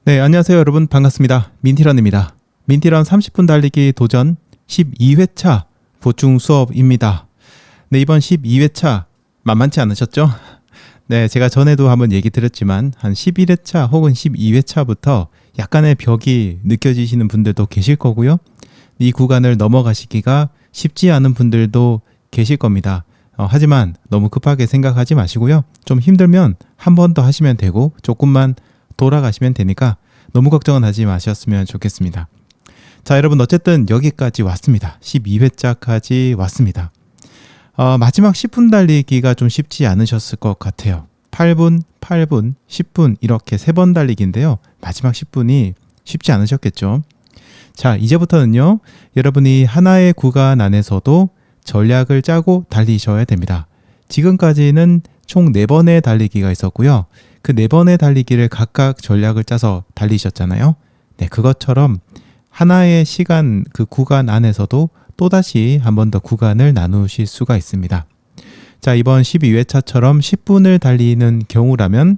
네, 안녕하세요 여러분, 반갑습니다. 민티런입니다. 민티런 30분 달리기 도전 12회차 보충 수업입니다. 네, 이번 12회차 만만치 않으셨죠? 네, 제가 전에도 한번 얘기 드렸지만 한 11회차 혹은 12회차부터 약간의 벽이 느껴지시는 분들도 계실 거고요. 이 구간을 넘어가시기가 쉽지 않은 분들도 계실 겁니다. 하지만 너무 급하게 생각하지 마시고요. 좀 힘들면 한 번 더 하시면 되고 조금만 돌아가시면 되니까 너무 걱정은 하지 마셨으면 좋겠습니다. 자, 여러분 어쨌든 여기까지 왔습니다. 12회차까지 왔습니다. 마지막 10분 달리기가 좀 쉽지 않으셨을 것 같아요. 8분, 8분, 10분 이렇게 3번 달리기인데요. 마지막 10분이 쉽지 않으셨겠죠. 자, 이제부터는요. 여러분이 하나의 구간 안에서도 전략을 짜고 달리셔야 됩니다. 지금까지는 총 4번의 달리기가 있었고요. 그 4번의 달리기를 각각 전략을 짜서 달리셨잖아요. 네, 그것처럼 하나의 시간 그 구간 안에서도 또다시 한 번 더 구간을 나누실 수가 있습니다. 자, 이번 12회차처럼 10분을 달리는 경우라면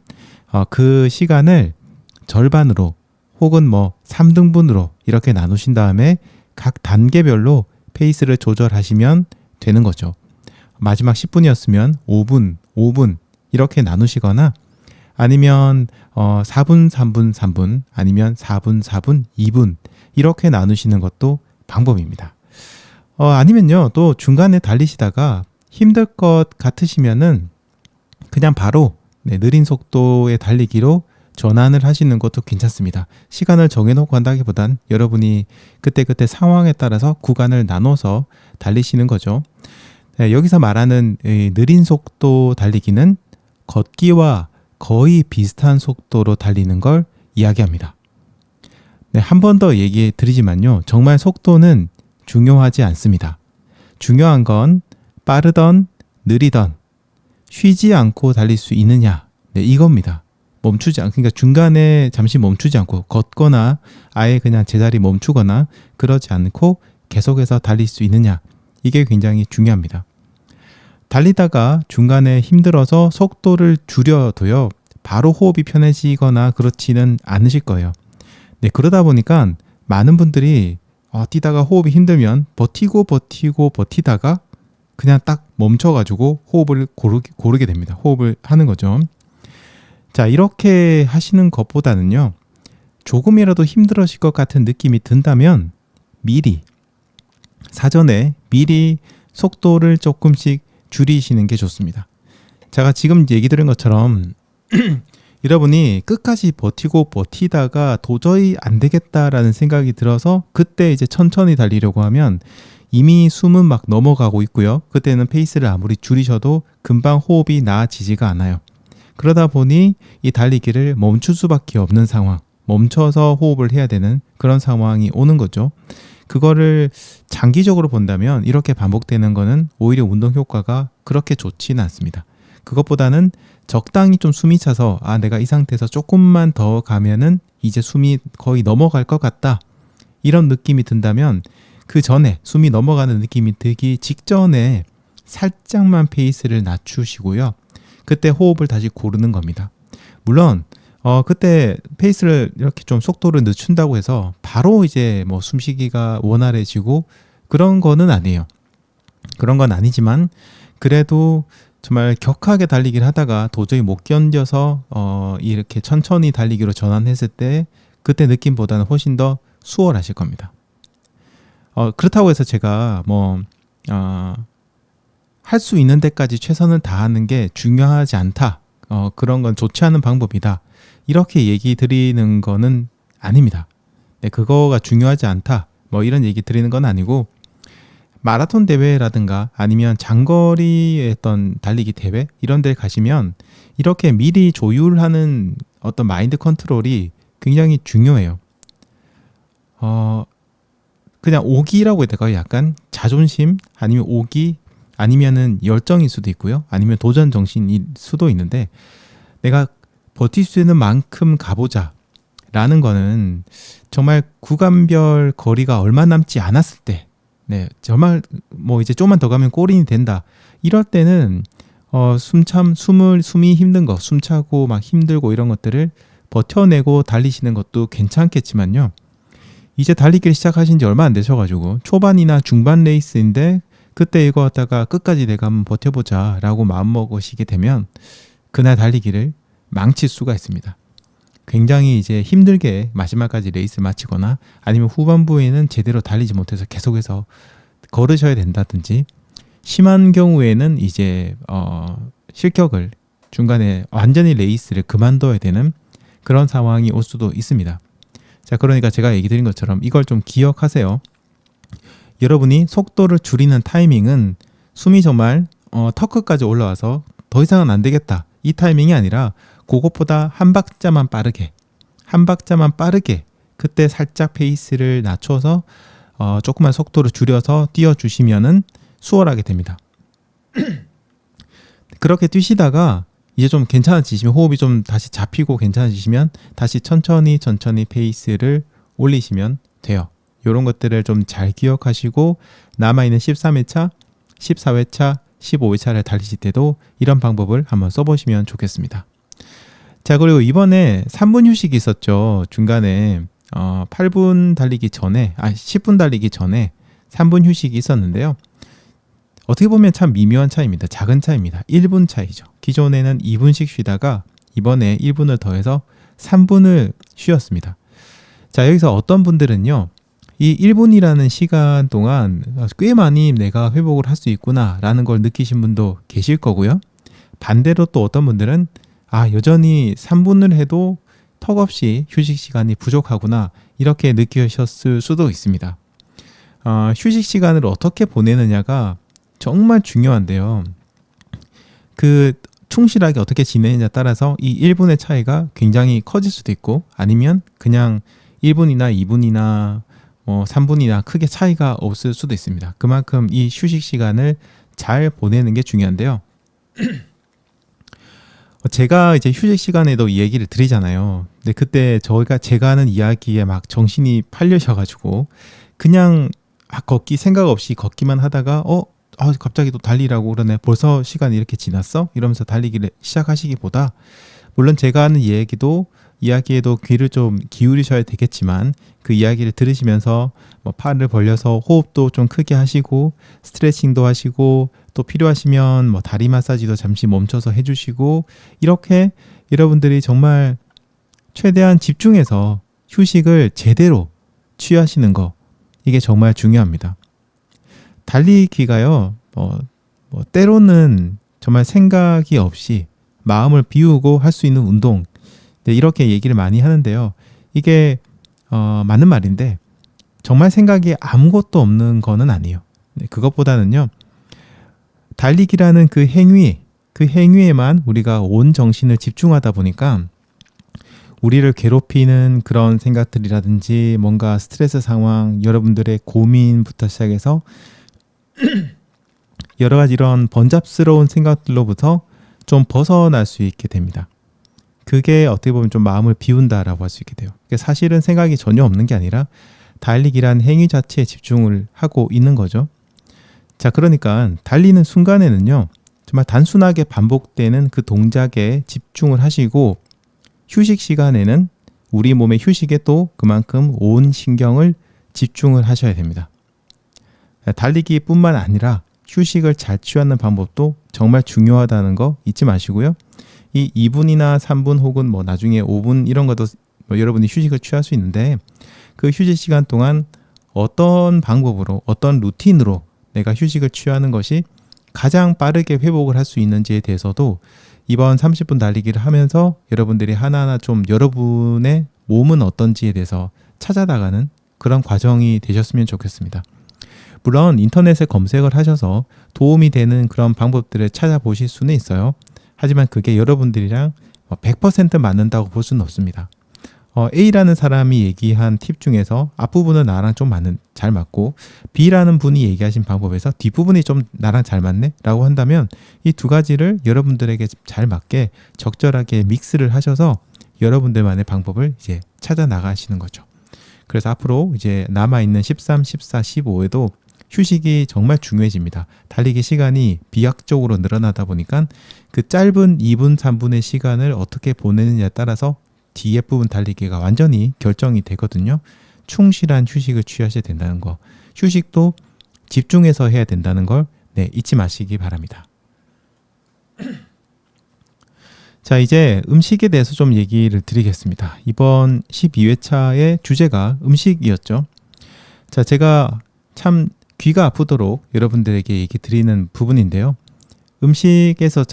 그 시간을 절반으로 혹은 3등분으로 이렇게 나누신 다음에 각 단계별로 페이스를 조절하시면 되는 거죠. 마지막 10분이었으면 5분, 5분 이렇게 나누시거나 아니면 4분, 3분, 3분 아니면 4분, 4분, 2분 이렇게 나누시는 것도 방법입니다. 아니면요, 또 중간에 달리시다가 힘들 것 같으시면은 그냥 바로 느린 속도의 달리기로 전환을 하시는 것도 괜찮습니다. 시간을 정해놓고 한다기보단 여러분이 그때그때 상황에 따라서 구간을 나눠서 달리시는 거죠. 네, 여기서 말하는 느린 속도 달리기는 걷기와 거의 비슷한 속도로 달리는 걸 이야기합니다. 네, 한 번 더 얘기해 드리지만요. 정말 속도는 중요하지 않습니다. 중요한 건 빠르던 느리던 쉬지 않고 달릴 수 있느냐, 네, 이겁니다. 그러니까 중간에 잠시 멈추지 않고 걷거나 아예 그냥 제자리 멈추거나 그러지 않고 계속해서 달릴 수 있느냐, 이게 굉장히 중요합니다. 달리다가 중간에 힘들어서 속도를 줄여도요, 바로 호흡이 편해지거나 그렇지는 않으실 거예요. 네, 그러다 보니까 많은 분들이 뛰다가 호흡이 힘들면 버티다가 그냥 딱 멈춰가지고 호흡을 고르게 됩니다. 호흡을 하는 거죠. 자, 이렇게 하시는 것보다는요, 조금이라도 힘들어질 것 같은 느낌이 든다면 사전에 미리 속도를 조금씩 줄이시는 게 좋습니다. 제가 지금 얘기 드린 것처럼 여러분이 끝까지 버티다가 도저히 안 되겠다라는 생각이 들어서 그때 이제 천천히 달리려고 하면 이미 숨은 막 넘어가고 있고요. 그때는 페이스를 아무리 줄이셔도 금방 호흡이 나아지지가 않아요. 그러다 보니 이 달리기를 멈출 수밖에 없는 상황, 멈춰서 호흡을 해야 되는 그런 상황이 오는 거죠. 그거를 장기적으로 본다면 이렇게 반복되는 거는 오히려 운동 효과가 그렇게 좋지는 않습니다. 그것보다는 적당히 좀 숨이 차서 내가 이 상태에서 조금만 더 가면은 이제 숨이 거의 넘어갈 것 같다, 이런 느낌이 든다면 그 전에 숨이 넘어가는 느낌이 들기 직전에 살짝만 페이스를 낮추시고요. 그때 호흡을 다시 고르는 겁니다. 물론 그때 페이스를 이렇게 좀 속도를 늦춘다고 해서 바로 이제 숨쉬기가 원활해지고 그런 거는 아니에요. 그런 건 아니지만 그래도 정말 격하게 달리기를 하다가 도저히 못 견뎌서 이렇게 천천히 달리기로 전환했을 때 그때 느낌보다는 훨씬 더 수월하실 겁니다. 그렇다고 해서 제가 할 수 있는 데까지 최선을 다하는 게 중요하지 않다, 그런 건 좋지 않은 방법이다, 이렇게 얘기 드리는 거는 아닙니다. 네, 그거가 중요하지 않다, 이런 얘기 드리는 건 아니고, 마라톤 대회라든가 아니면 장거리의 어떤 달리기 대회 이런 데 가시면 이렇게 미리 조율하는 어떤 마인드 컨트롤이 굉장히 중요해요. 그냥 오기라고 해야 될까요? 약간 자존심 아니면 오기 아니면은 열정일 수도 있고요. 아니면 도전 정신일 수도 있는데, 내가 버틸 수 있는 만큼 가보자 라는 거는 정말 구간별 거리가 얼마 남지 않았을 때, 네, 정말 이제 조금만 더 가면 골인이 된다, 이럴 때는 숨이 힘든 거, 숨차고 막 힘들고 이런 것들을 버텨내고 달리시는 것도 괜찮겠지만요. 이제 달리기를 시작하신 지 얼마 안 되셔가지고 초반이나 중반 레이스인데 그때 이거 갖다가 끝까지 내가 한번 버텨보자 라고 마음먹으시게 되면 그날 달리기를 망칠 수가 있습니다. 굉장히 이제 힘들게 마지막까지 레이스 마치거나 아니면 후반부에는 제대로 달리지 못해서 계속해서 걸으셔야 된다든지 심한 경우에는 이제 실격을 중간에 완전히 레이스를 그만둬야 되는 그런 상황이 올 수도 있습니다. 자, 그러니까 제가 얘기 드린 것처럼 이걸 좀 기억하세요. 여러분이 속도를 줄이는 타이밍은 숨이 정말 턱 끝까지 올라와서 더 이상은 안 되겠다. 이 타이밍이 아니라 그것보다 한 박자만 빠르게 그때 살짝 페이스를 낮춰서 조금만 속도를 줄여서 뛰어주시면은 수월하게 됩니다. 그렇게 뛰시다가 이제 좀 괜찮아지시면 호흡이 좀 다시 잡히고 괜찮아지시면 다시 천천히 페이스를 올리시면 돼요. 이런 것들을 좀 잘 기억하시고 남아있는 13회차, 14회차, 15회차를 달리실 때도 이런 방법을 한번 써보시면 좋겠습니다. 자, 그리고 이번에 3분 휴식이 있었죠. 중간에 8분 달리기 전에 10분 달리기 전에 3분 휴식이 있었는데요. 어떻게 보면 참 미묘한 차이입니다. 작은 차이입니다. 1분 차이죠. 기존에는 2분씩 쉬다가 이번에 1분을 더해서 3분을 쉬었습니다. 자, 여기서 어떤 분들은요. 이 1분이라는 시간 동안 꽤 많이 내가 회복을 할 수 있구나 라는 걸 느끼신 분도 계실 거고요. 반대로 또 어떤 분들은 여전히 3분을 해도 턱없이 휴식 시간이 부족하구나 이렇게 느끼셨을 수도 있습니다. 휴식 시간을 어떻게 보내느냐가 정말 중요한데요. 그 충실하게 어떻게 지내느냐에 따라서 이 1분의 차이가 굉장히 커질 수도 있고 아니면 그냥 1분이나 2분이나 3분이나 크게 차이가 없을 수도 있습니다. 그만큼 이 휴식 시간을 잘 보내는 게 중요한데요. 제가 이제 휴식 시간에도 이 얘기를 드리잖아요. 근데 그때 제가 하는 이야기에 막 정신이 팔려셔가지고 그냥 걷기 생각 없이 걷기만 하다가 갑자기 또 달리라고 그러네. 벌써 시간이 이렇게 지났어? 이러면서 달리기를 시작하시기보다 물론 제가 하는 이야기에도 귀를 좀 기울이셔야 되겠지만 그 이야기를 들으시면서 팔을 벌려서 호흡도 좀 크게 하시고 스트레칭도 하시고 또 필요하시면 다리 마사지도 잠시 멈춰서 해주시고 이렇게 여러분들이 정말 최대한 집중해서 휴식을 제대로 취하시는 거 이게 정말 중요합니다. 달리기가요 때로는 정말 생각이 없이 마음을 비우고 할 수 있는 운동 이렇게 얘기를 많이 하는데요. 이게 맞는 말인데 정말 생각이 아무것도 없는 거는 아니에요. 그것보다는요. 달리기라는 그 행위에만 우리가 온 정신을 집중하다 보니까 우리를 괴롭히는 그런 생각들이라든지 뭔가 스트레스 상황, 여러분들의 고민부터 시작해서 여러 가지 이런 번잡스러운 생각들로부터 좀 벗어날 수 있게 됩니다. 그게 어떻게 보면 좀 마음을 비운다라고 할 수 있게 돼요. 사실은 생각이 전혀 없는 게 아니라 달리기란 행위 자체에 집중을 하고 있는 거죠. 자, 그러니까 달리는 순간에는요. 정말 단순하게 반복되는 그 동작에 집중을 하시고 휴식 시간에는 우리 몸의 휴식에 또 그만큼 온 신경을 집중을 하셔야 됩니다. 달리기뿐만 아니라 휴식을 잘 취하는 방법도 정말 중요하다는 거 잊지 마시고요. 이 2분이나 3분 혹은 나중에 5분 이런 것도 여러분이 휴식을 취할 수 있는데 그 휴식 시간 동안 어떤 방법으로 어떤 루틴으로 내가 휴식을 취하는 것이 가장 빠르게 회복을 할 수 있는지에 대해서도 이번 30분 달리기를 하면서 여러분들이 하나하나 좀 여러분의 몸은 어떤지에 대해서 찾아나가는 그런 과정이 되셨으면 좋겠습니다. 물론 인터넷에 검색을 하셔서 도움이 되는 그런 방법들을 찾아보실 수는 있어요. 하지만 그게 여러분들이랑 100% 맞는다고 볼 수는 없습니다. A라는 사람이 얘기한 팁 중에서 앞부분은 나랑 좀 잘 맞고 B라는 분이 얘기하신 방법에서 뒷부분이 좀 나랑 잘 맞네 라고 한다면 이 두 가지를 여러분들에게 잘 맞게 적절하게 믹스를 하셔서 여러분들만의 방법을 이제 찾아 나가시는 거죠. 그래서 앞으로 이제 남아있는 13, 14, 15에도 휴식이 정말 중요해집니다. 달리기 시간이 비약적으로 늘어나다 보니까 그 짧은 2분, 3분의 시간을 어떻게 보내느냐에 따라서 뒤에 부분 달리기가 완전히 결정이 되거든요. 충실한 휴식을 취하셔야 된다는 거. 휴식도 집중해서 해야 된다는 걸 잊지 마시기 바랍니다. 자, 이제 음식에 대해서 좀 얘기를 드리겠습니다. 이번 12회차의 주제가 음식이었죠. 자, 제가 참 귀가 아프도록 여러분들에게 얘기 드리는 부분인데요. 음식에서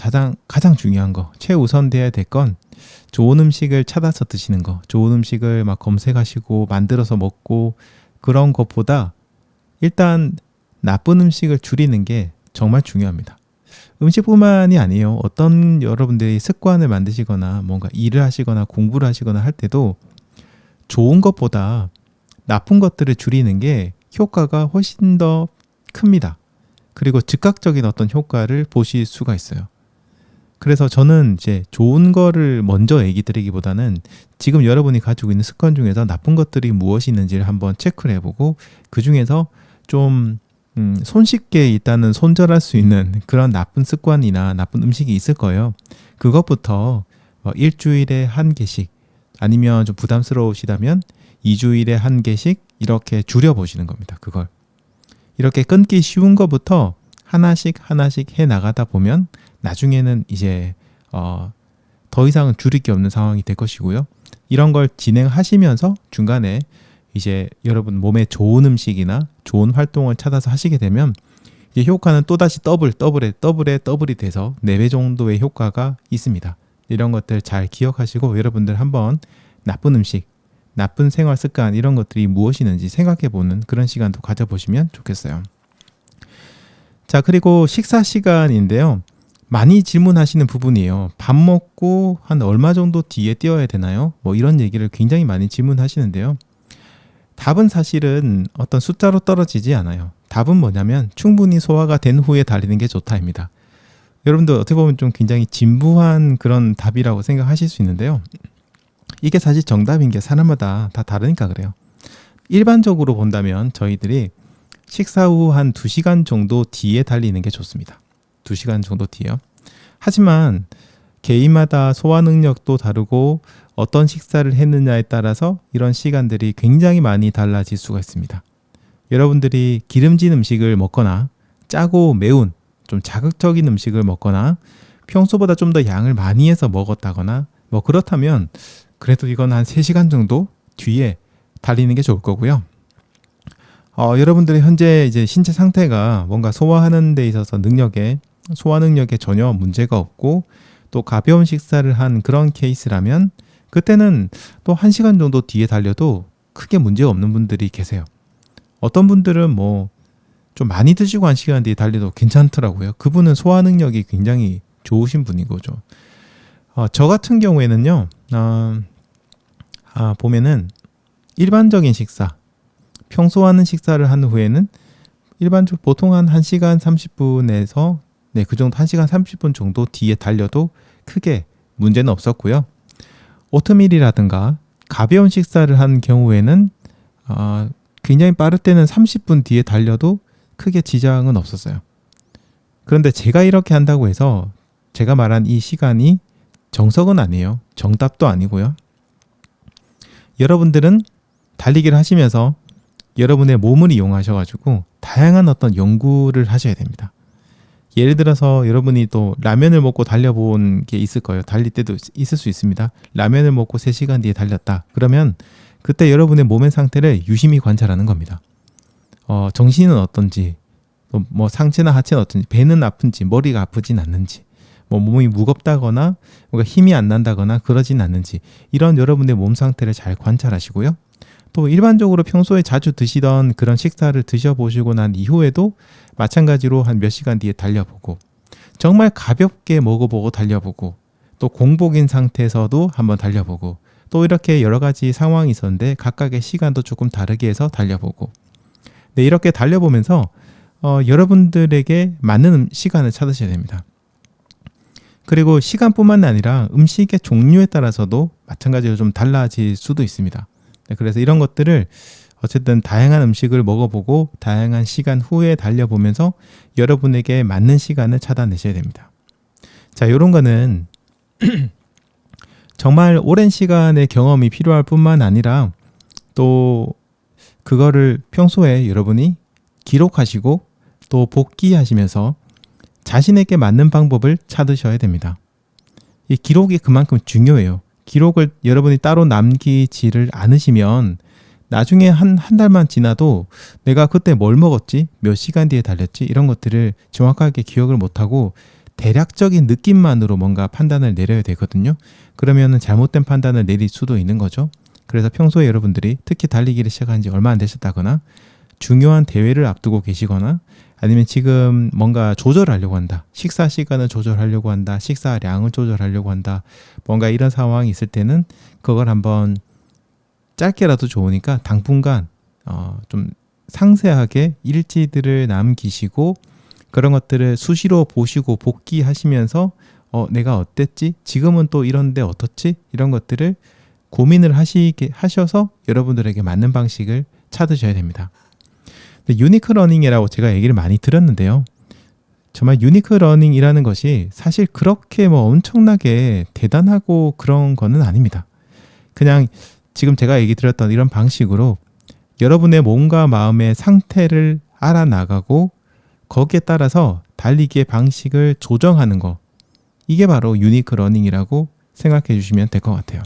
가장 중요한 거, 최우선돼야 될 건 좋은 음식을 찾아서 드시는 거, 좋은 음식을 막 검색하시고 만들어서 먹고 그런 것보다 일단 나쁜 음식을 줄이는 게 정말 중요합니다. 음식뿐만이 아니에요. 어떤 여러분들이 습관을 만드시거나 뭔가 일을 하시거나 공부를 하시거나 할 때도 좋은 것보다 나쁜 것들을 줄이는 게 효과가 훨씬 더 큽니다. 그리고 즉각적인 어떤 효과를 보실 수가 있어요. 그래서 저는 이제 좋은 거를 먼저 얘기 드리기보다는 지금 여러분이 가지고 있는 습관 중에서 나쁜 것들이 무엇이 있는지를 한번 체크를 해보고 그 중에서 좀 손쉽게 일단은 손절할 수 있는 그런 나쁜 습관이나 나쁜 음식이 있을 거예요. 그것부터 일주일에 한 개씩 아니면 좀 부담스러우시다면 2주일에 한 개씩 이렇게 줄여보시는 겁니다. 그걸 이렇게 끊기 쉬운 것부터 하나씩 해 나가다 보면 나중에는 이제 더 이상은 줄일 게 없는 상황이 될 것이고요. 이런 걸 진행하시면서 중간에 이제 여러분 몸에 좋은 음식이나 좋은 활동을 찾아서 하시게 되면 이제 효과는 또다시 더블이 돼서 4배 정도의 효과가 있습니다. 이런 것들 잘 기억하시고 여러분들 한번 나쁜 음식, 나쁜 생활 습관 이런 것들이 무엇이는지 생각해보는 그런 시간도 가져보시면 좋겠어요. 자, 그리고 식사 시간인데요. 많이 질문하시는 부분이에요. 밥 먹고 한 얼마 정도 뒤에 뛰어야 되나요? 뭐 이런 얘기를 굉장히 많이 질문하시는데요. 답은 사실은 어떤 숫자로 떨어지지 않아요. 답은 뭐냐면 충분히 소화가 된 후에 달리는 게 좋다입니다. 여러분들 어떻게 보면 좀 굉장히 진부한 그런 답이라고 생각하실 수 있는데요. 이게 사실 정답인 게 사람마다 다 다르니까 그래요. 일반적으로 본다면 저희들이 식사 후 한 2시간 정도 뒤에 달리는 게 좋습니다. 2시간 정도 뒤에요. 하지만 개인마다 소화 능력도 다르고 어떤 식사를 했느냐에 따라서 이런 시간들이 굉장히 많이 달라질 수가 있습니다. 여러분들이 기름진 음식을 먹거나 짜고 매운 좀 자극적인 음식을 먹거나 평소보다 좀 더 양을 많이 해서 먹었다거나 뭐 그렇다면 그래도 이건 한 3시간 정도 뒤에 달리는 게 좋을 거고요. 여러분들의 현재 이제 신체 상태가 뭔가 소화하는 데 있어서 소화 능력에 전혀 문제가 없고 또 가벼운 식사를 한 그런 케이스라면 그때는 또 1시간 정도 뒤에 달려도 크게 문제가 없는 분들이 계세요. 어떤 분들은 뭐 좀 많이 드시고 1시간 뒤에 달려도 괜찮더라고요. 그분은 소화 능력이 굉장히 좋으신 분인 거죠. 저 같은 경우에는요. 보면은 일반적인 식사, 평소 하는 식사를 한 후에는 일반적으로 보통 한 1시간 30분에서 그 정도 1시간 30분 정도 뒤에 달려도 크게 문제는 없었고요. 오트밀이라든가 가벼운 식사를 한 경우에는 굉장히 빠를 때는 30분 뒤에 달려도 크게 지장은 없었어요. 그런데 제가 이렇게 한다고 해서 제가 말한 이 시간이 정석은 아니에요. 정답도 아니고요. 여러분들은 달리기를 하시면서 여러분의 몸을 이용하셔가지고 다양한 어떤 연구를 하셔야 됩니다. 예를 들어서 여러분이 또 라면을 먹고 달려본 게 있을 거예요. 달릴 때도 있을 수 있습니다. 라면을 먹고 3시간 뒤에 달렸다. 그러면 그때 여러분의 몸의 상태를 유심히 관찰하는 겁니다. 정신은 어떤지, 뭐 상체나 하체는 어떤지, 배는 아픈지, 머리가 아프진 않는지, 뭐 몸이 무겁다거나 뭔가 힘이 안 난다거나 그러진 않는지 이런 여러분의 몸 상태를 잘 관찰하시고요. 또 일반적으로 평소에 자주 드시던 그런 식사를 드셔보시고 난 이후에도 마찬가지로 한 몇 시간 뒤에 달려보고 정말 가볍게 먹어보고 달려보고 또 공복인 상태에서도 한번 달려보고 또 이렇게 여러 가지 상황이 있었는데 각각의 시간도 조금 다르게 해서 달려보고 이렇게 달려보면서 여러분들에게 맞는 시간을 찾으셔야 됩니다. 그리고 시간뿐만 아니라 음식의 종류에 따라서도 마찬가지로 좀 달라질 수도 있습니다. 그래서 이런 것들을 어쨌든 다양한 음식을 먹어보고 다양한 시간 후에 달려보면서 여러분에게 맞는 시간을 찾아내셔야 됩니다. 자, 이런 거는 정말 오랜 시간의 경험이 필요할 뿐만 아니라 또 그거를 평소에 여러분이 기록하시고 또 복기하시면서 자신에게 맞는 방법을 찾으셔야 됩니다. 이 기록이 그만큼 중요해요. 기록을 여러분이 따로 남기지를 않으시면 나중에 한 달만 지나도 내가 그때 뭘 먹었지? 몇 시간 뒤에 달렸지? 이런 것들을 정확하게 기억을 못하고 대략적인 느낌만으로 뭔가 판단을 내려야 되거든요. 그러면 잘못된 판단을 내릴 수도 있는 거죠. 그래서 평소에 여러분들이 특히 달리기를 시작한 지 얼마 안 되셨다거나 중요한 대회를 앞두고 계시거나 아니면 지금 뭔가 조절하려고 한다. 식사 시간을 조절하려고 한다. 식사량을 조절하려고 한다. 뭔가 이런 상황이 있을 때는 그걸 한번 짧게라도 좋으니까 당분간 좀 상세하게 일지들을 남기시고 그런 것들을 수시로 보시고 복기하시면서 내가 어땠지? 지금은 또 이런데 어떻지? 이런 것들을 고민을 하셔서 여러분들에게 맞는 방식을 찾으셔야 됩니다. 유니크 러닝이라고 제가 얘기를 많이 들었는데요. 정말 유니크 러닝이라는 것이 사실 그렇게 뭐 엄청나게 대단하고 그런 거는 아닙니다. 그냥 지금 제가 얘기 드렸던 이런 방식으로 여러분의 몸과 마음의 상태를 알아나가고 거기에 따라서 달리기의 방식을 조정하는 거, 이게 바로 유니크 러닝이라고 생각해 주시면 될 것 같아요.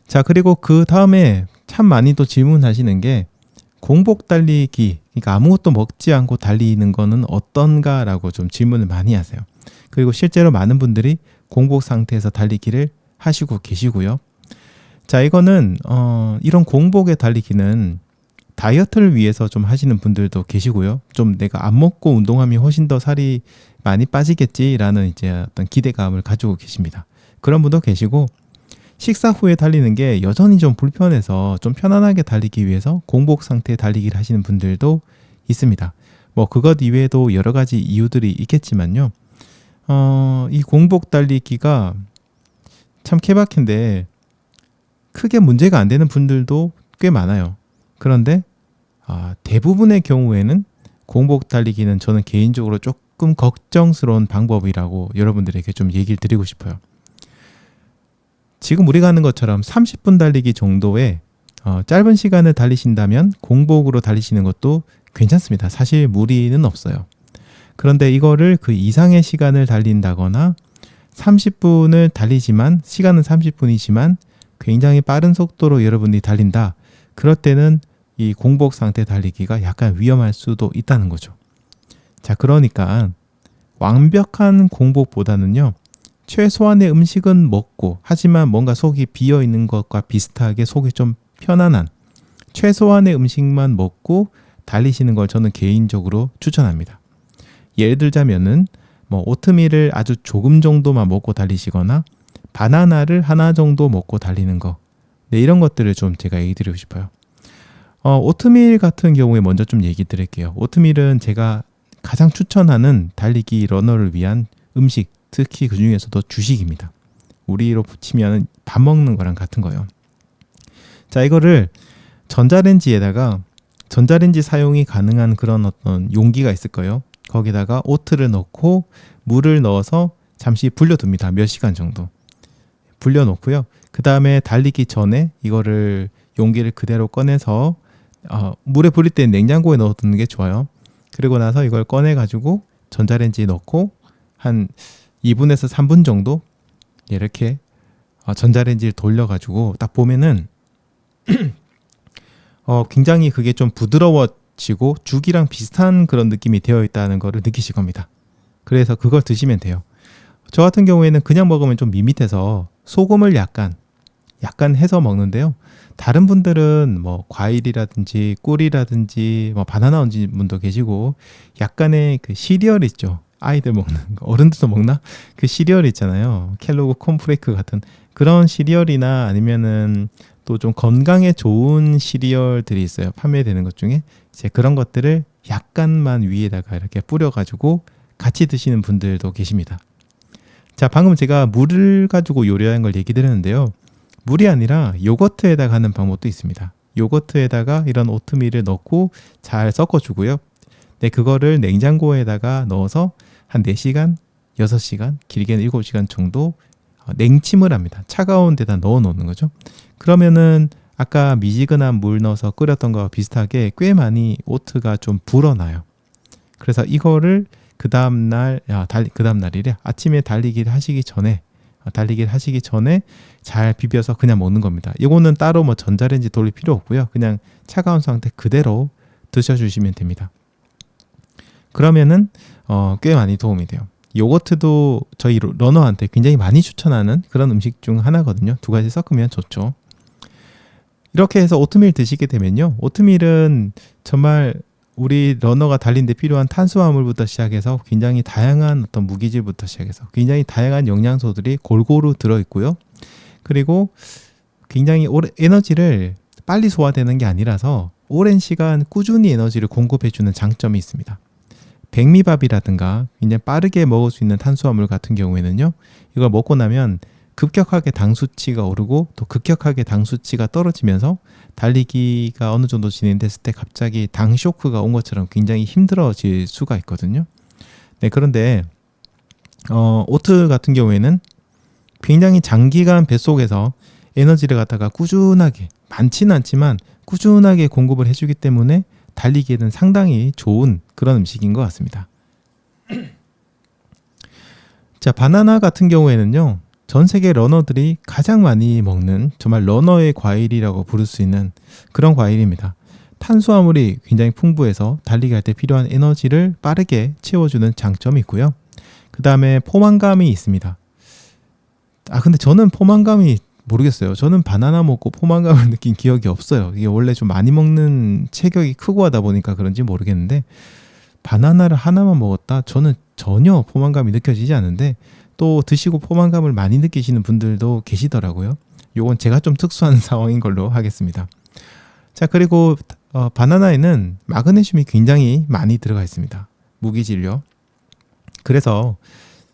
자, 그리고 그 다음에 참 많이 또 질문하시는 게 공복 달리기, 그러니까 아무것도 먹지 않고 달리는 거는 어떤가라고 좀 질문을 많이 하세요. 그리고 실제로 많은 분들이 공복 상태에서 달리기를 하시고 계시고요. 자, 이거는 이런 공복의 달리기는 다이어트를 위해서 좀 하시는 분들도 계시고요. 좀 내가 안 먹고 운동하면 훨씬 더 살이 많이 빠지겠지라는 이제 어떤 기대감을 가지고 계십니다. 그런 분도 계시고, 식사 후에 달리는 게 여전히 좀 불편해서 좀 편안하게 달리기 위해서 공복 상태에 달리기를 하시는 분들도 있습니다. 뭐 그것 이외에도 여러 가지 이유들이 있겠지만요. 이 공복 달리기가 참 케바케인데 크게 문제가 안 되는 분들도 꽤 많아요. 그런데 대부분의 경우에는 공복 달리기는 저는 개인적으로 조금 걱정스러운 방법이라고 여러분들에게 좀 얘기를 드리고 싶어요. 지금 우리가 하는 것처럼 30분 달리기 정도의 짧은 시간을 달리신다면 공복으로 달리시는 것도 괜찮습니다. 사실 무리는 없어요. 그런데 이거를 그 이상의 시간을 달린다거나 30분을 달리지만 시간은 30분이지만 굉장히 빠른 속도로 여러분이 달린다. 그럴 때는 이 공복 상태 달리기가 약간 위험할 수도 있다는 거죠. 자, 그러니까 완벽한 공복보다는요. 최소한의 음식은 먹고 하지만 뭔가 속이 비어 있는 것과 비슷하게 속이 좀 편안한 최소한의 음식만 먹고 달리시는 걸 저는 개인적으로 추천합니다. 예를 들자면은 뭐 오트밀을 아주 조금 정도만 먹고 달리시거나 바나나를 하나 정도 먹고 달리는 거. 네, 이런 것들을 좀 제가 얘기 드리고 싶어요. 오트밀 같은 경우에 먼저 좀 얘기 드릴게요. 오트밀은 제가 가장 추천하는 달리기 러너를 위한 음식, 특히 그 중에서도 주식입니다. 우리로 붙이면 밥 먹는 거랑 같은 거예요. 자, 이거를 전자레인지에다가 전자레인지 사용이 가능한 그런 어떤 용기가 있을 거예요. 거기다가 오트를 넣고 물을 넣어서 잠시 불려둡니다. 몇 시간 정도. 불려놓고요. 그 다음에 달리기 전에 이거를 용기를 그대로 꺼내서 물에 불릴 때 냉장고에 넣어두는 게 좋아요. 그리고 나서 이걸 꺼내가지고 전자레인지에 넣고 한 2분에서 3분 정도 이렇게 전자레인지를 돌려가지고 딱 보면은 굉장히 그게 좀 부드러워지고 죽이랑 비슷한 그런 느낌이 되어 있다는 거를 느끼실 겁니다. 그래서 그걸 드시면 돼요. 저 같은 경우에는 그냥 먹으면 좀 밋밋해서 소금을 약간 해서 먹는데요. 다른 분들은 뭐 과일이라든지 꿀이라든지 뭐 바나나 얹은 분도 계시고 약간의 그 시리얼 있죠. 아이들 먹는 거, 어른들도 먹나? 그 시리얼 있잖아요. 켈로그 콘프레이크 같은 그런 시리얼이나 아니면은 또 좀 건강에 좋은 시리얼들이 있어요. 판매되는 것 중에 이제 그런 것들을 약간만 위에다가 이렇게 뿌려가지고 같이 드시는 분들도 계십니다. 자, 방금 제가 물을 가지고 요리하는 걸 얘기 드렸는데요. 물이 아니라 요거트에다가 하는 방법도 있습니다. 요거트에다가 이런 오트밀을 넣고 잘 섞어주고요. 네, 그거를 냉장고에다가 넣어서 한 4시간, 6시간, 길게는 7시간 정도 냉침을 합니다. 차가운 데다 넣어 놓는 거죠. 그러면은 아까 미지근한 물 넣어서 끓였던 거와 비슷하게 꽤 많이 오트가 좀 불어나요. 그래서 이거를 그 다음날이래. 아침에 달리기를 하시기 전에 잘 비벼서 그냥 먹는 겁니다. 이거는 따로 뭐 전자레인지 돌릴 필요 없고요. 그냥 차가운 상태 그대로 드셔주시면 됩니다. 그러면은 꽤 많이 도움이 돼요. 요거트도 저희 러너한테 굉장히 많이 추천하는 그런 음식 중 하나거든요. 두 가지 섞으면 좋죠. 이렇게 해서 오트밀 드시게 되면요. 오트밀은 정말 우리 러너가 달린 데 필요한 탄수화물부터 시작해서 굉장히 다양한 어떤 무기질부터 시작해서 굉장히 다양한 영양소들이 골고루 들어있고요. 그리고 굉장히 에너지를 빨리 소화되는 게 아니라서 오랜 시간 꾸준히 에너지를 공급해주는 장점이 있습니다. 백미밥이라든가 굉장히 빠르게 먹을 수 있는 탄수화물 같은 경우에는요. 이걸 먹고 나면 급격하게 당 수치가 오르고 또 급격하게 당 수치가 떨어지면서 달리기가 어느 정도 진행됐을 때 갑자기 당 쇼크가 온 것처럼 굉장히 힘들어질 수가 있거든요. 네, 그런데 오트 같은 경우에는 굉장히 장기간 뱃속에서 에너지를 갖다가 꾸준하게, 많지는 않지만 꾸준하게 공급을 해주기 때문에 달리기에는 상당히 좋은 그런 음식인 것 같습니다. 자, 바나나 같은 경우에는요. 전 세계 러너들이 가장 많이 먹는 정말 러너의 과일이라고 부를 수 있는 그런 과일입니다. 탄수화물이 굉장히 풍부해서 달리기 할 때 필요한 에너지를 빠르게 채워주는 장점이 있고요. 그 다음에 포만감이 있습니다. 근데 저는 포만감이 모르겠어요. 저는 바나나 먹고 포만감을 느낀 기억이 없어요. 이게 원래 좀 많이 먹는 체격이 크고 하다 보니까 그런지 모르겠는데 바나나를 하나만 먹었다? 저는 전혀 포만감이 느껴지지 않는데 또 드시고 포만감을 많이 느끼시는 분들도 계시더라고요. 요건 제가 좀 특수한 상황인 걸로 하겠습니다. 자, 그리고 바나나에는 마그네슘이 굉장히 많이 들어가 있습니다. 무기질료. 그래서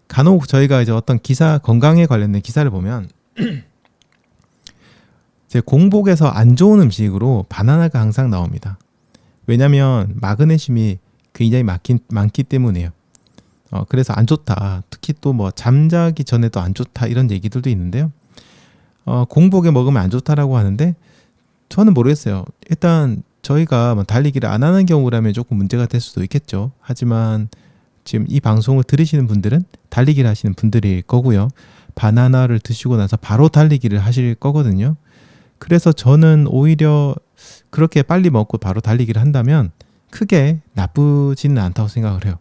간혹 저희가 이제 어떤 기사, 건강에 관련된 기사를 보면 제 공복에서 안 좋은 음식으로 바나나가 항상 나옵니다. 왜냐하면 마그네슘이 굉장히 많기 때문이에요. 그래서 안 좋다. 특히 또 뭐 잠자기 전에도 안 좋다 이런 얘기들도 있는데요. 공복에 먹으면 안 좋다라고 하는데 저는 모르겠어요. 일단 저희가 뭐 달리기를 안 하는 경우라면 조금 문제가 될 수도 있겠죠. 하지만 지금 이 방송을 들으시는 분들은 달리기를 하시는 분들일 거고요. 바나나를 드시고 나서 바로 달리기를 하실 거거든요. 그래서 저는 오히려 그렇게 빨리 먹고 바로 달리기를 한다면 크게 나쁘지는 않다고 생각을 해요.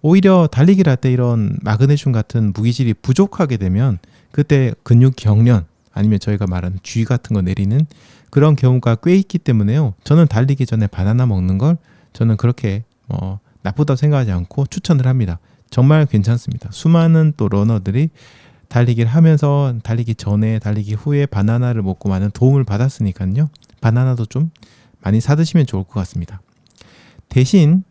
오히려 달리기를 할 때 이런 마그네슘 같은 무기질이 부족하게 되면 그때 근육 경련 아니면 저희가 말하는 쥐 같은 거 내리는 그런 경우가 꽤 있기 때문에요. 저는 달리기 전에 바나나 먹는 걸 저는 그렇게 나쁘다고 생각하지 않고 추천을 합니다. 정말 괜찮습니다. 수많은 또 러너들이 달리기를 하면서 달리기 전에 달리기 후에 바나나를 먹고 많은 도움을 받았으니까요. 바나나도 좀 많이 사드시면 좋을 것 같습니다. 대신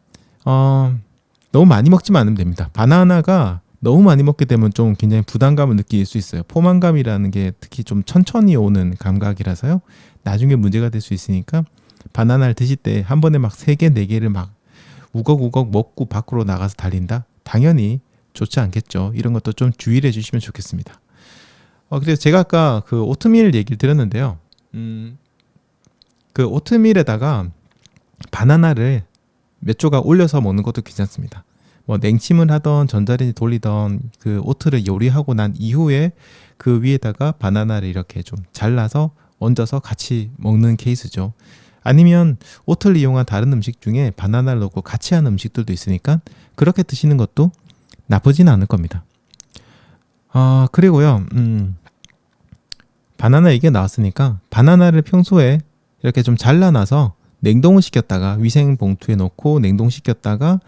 너무 많이 먹지만 않으면 됩니다. 바나나가 너무 많이 먹게 되면 좀 굉장히 부담감을 느낄 수 있어요. 포만감이라는 게 특히 좀 천천히 오는 감각이라서요. 나중에 문제가 될 수 있으니까 바나나를 드실 때 한 번에 막 3개, 4개를 막 우걱우걱 먹고 밖으로 나가서 달린다? 당연히 좋지 않겠죠. 이런 것도 좀 주의를 해주시면 좋겠습니다. 그래서 제가 아까 그 오트밀 얘기를 드렸는데요. 그 오트밀에다가 바나나를 몇 조각 올려서 먹는 것도 괜찮습니다. 뭐 냉침을 하던 전자레인지 돌리던 그 오트를 요리하고 난 이후에 그 위에다가 바나나를 이렇게 좀 잘라서 얹어서 같이 먹는 케이스죠. 아니면 오트를 이용한 다른 음식 중에 바나나를 넣고 같이 하는 음식들도 있으니까 그렇게 드시는 것도 나쁘진 않을 겁니다. 그리고요, 바나나 얘기가 나왔으니까 바나나를 평소에 이렇게 좀 잘라놔서 냉동을 시켰다가 위생 봉투에 넣고 냉동시켰다가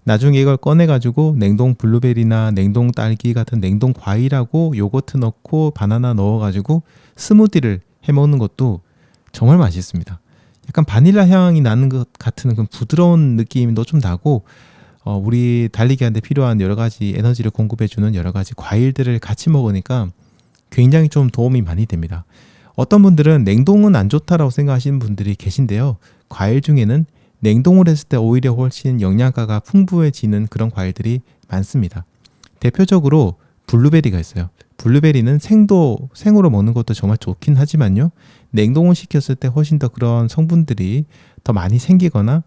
나중에 이걸 꺼내가지고 냉동 블루베리나 냉동 딸기 같은 냉동 과일하고 요거트 넣고 바나나 넣어가지고 스무디를 해먹는 것도 정말 맛있습니다. 약간 바닐라 향이 나는 것 같은 그런 부드러운 느낌도 좀 나고 우리 달리기 하는데 필요한 여러 가지 에너지를 공급해주는 여러 가지 과일들을 같이 먹으니까 굉장히 좀 도움이 많이 됩니다. 어떤 분들은 냉동은 안 좋다라고 생각하시는 분들이 계신데요. 과일 중에는 냉동을 했을 때 오히려 훨씬 영양가가 풍부해지는 그런 과일들이 많습니다. 대표적으로 블루베리가 있어요. 블루베리는 생으로 먹는 것도 정말 좋긴 하지만요. 냉동을 시켰을 때 훨씬 더 그런 성분들이 더 많이 생기거나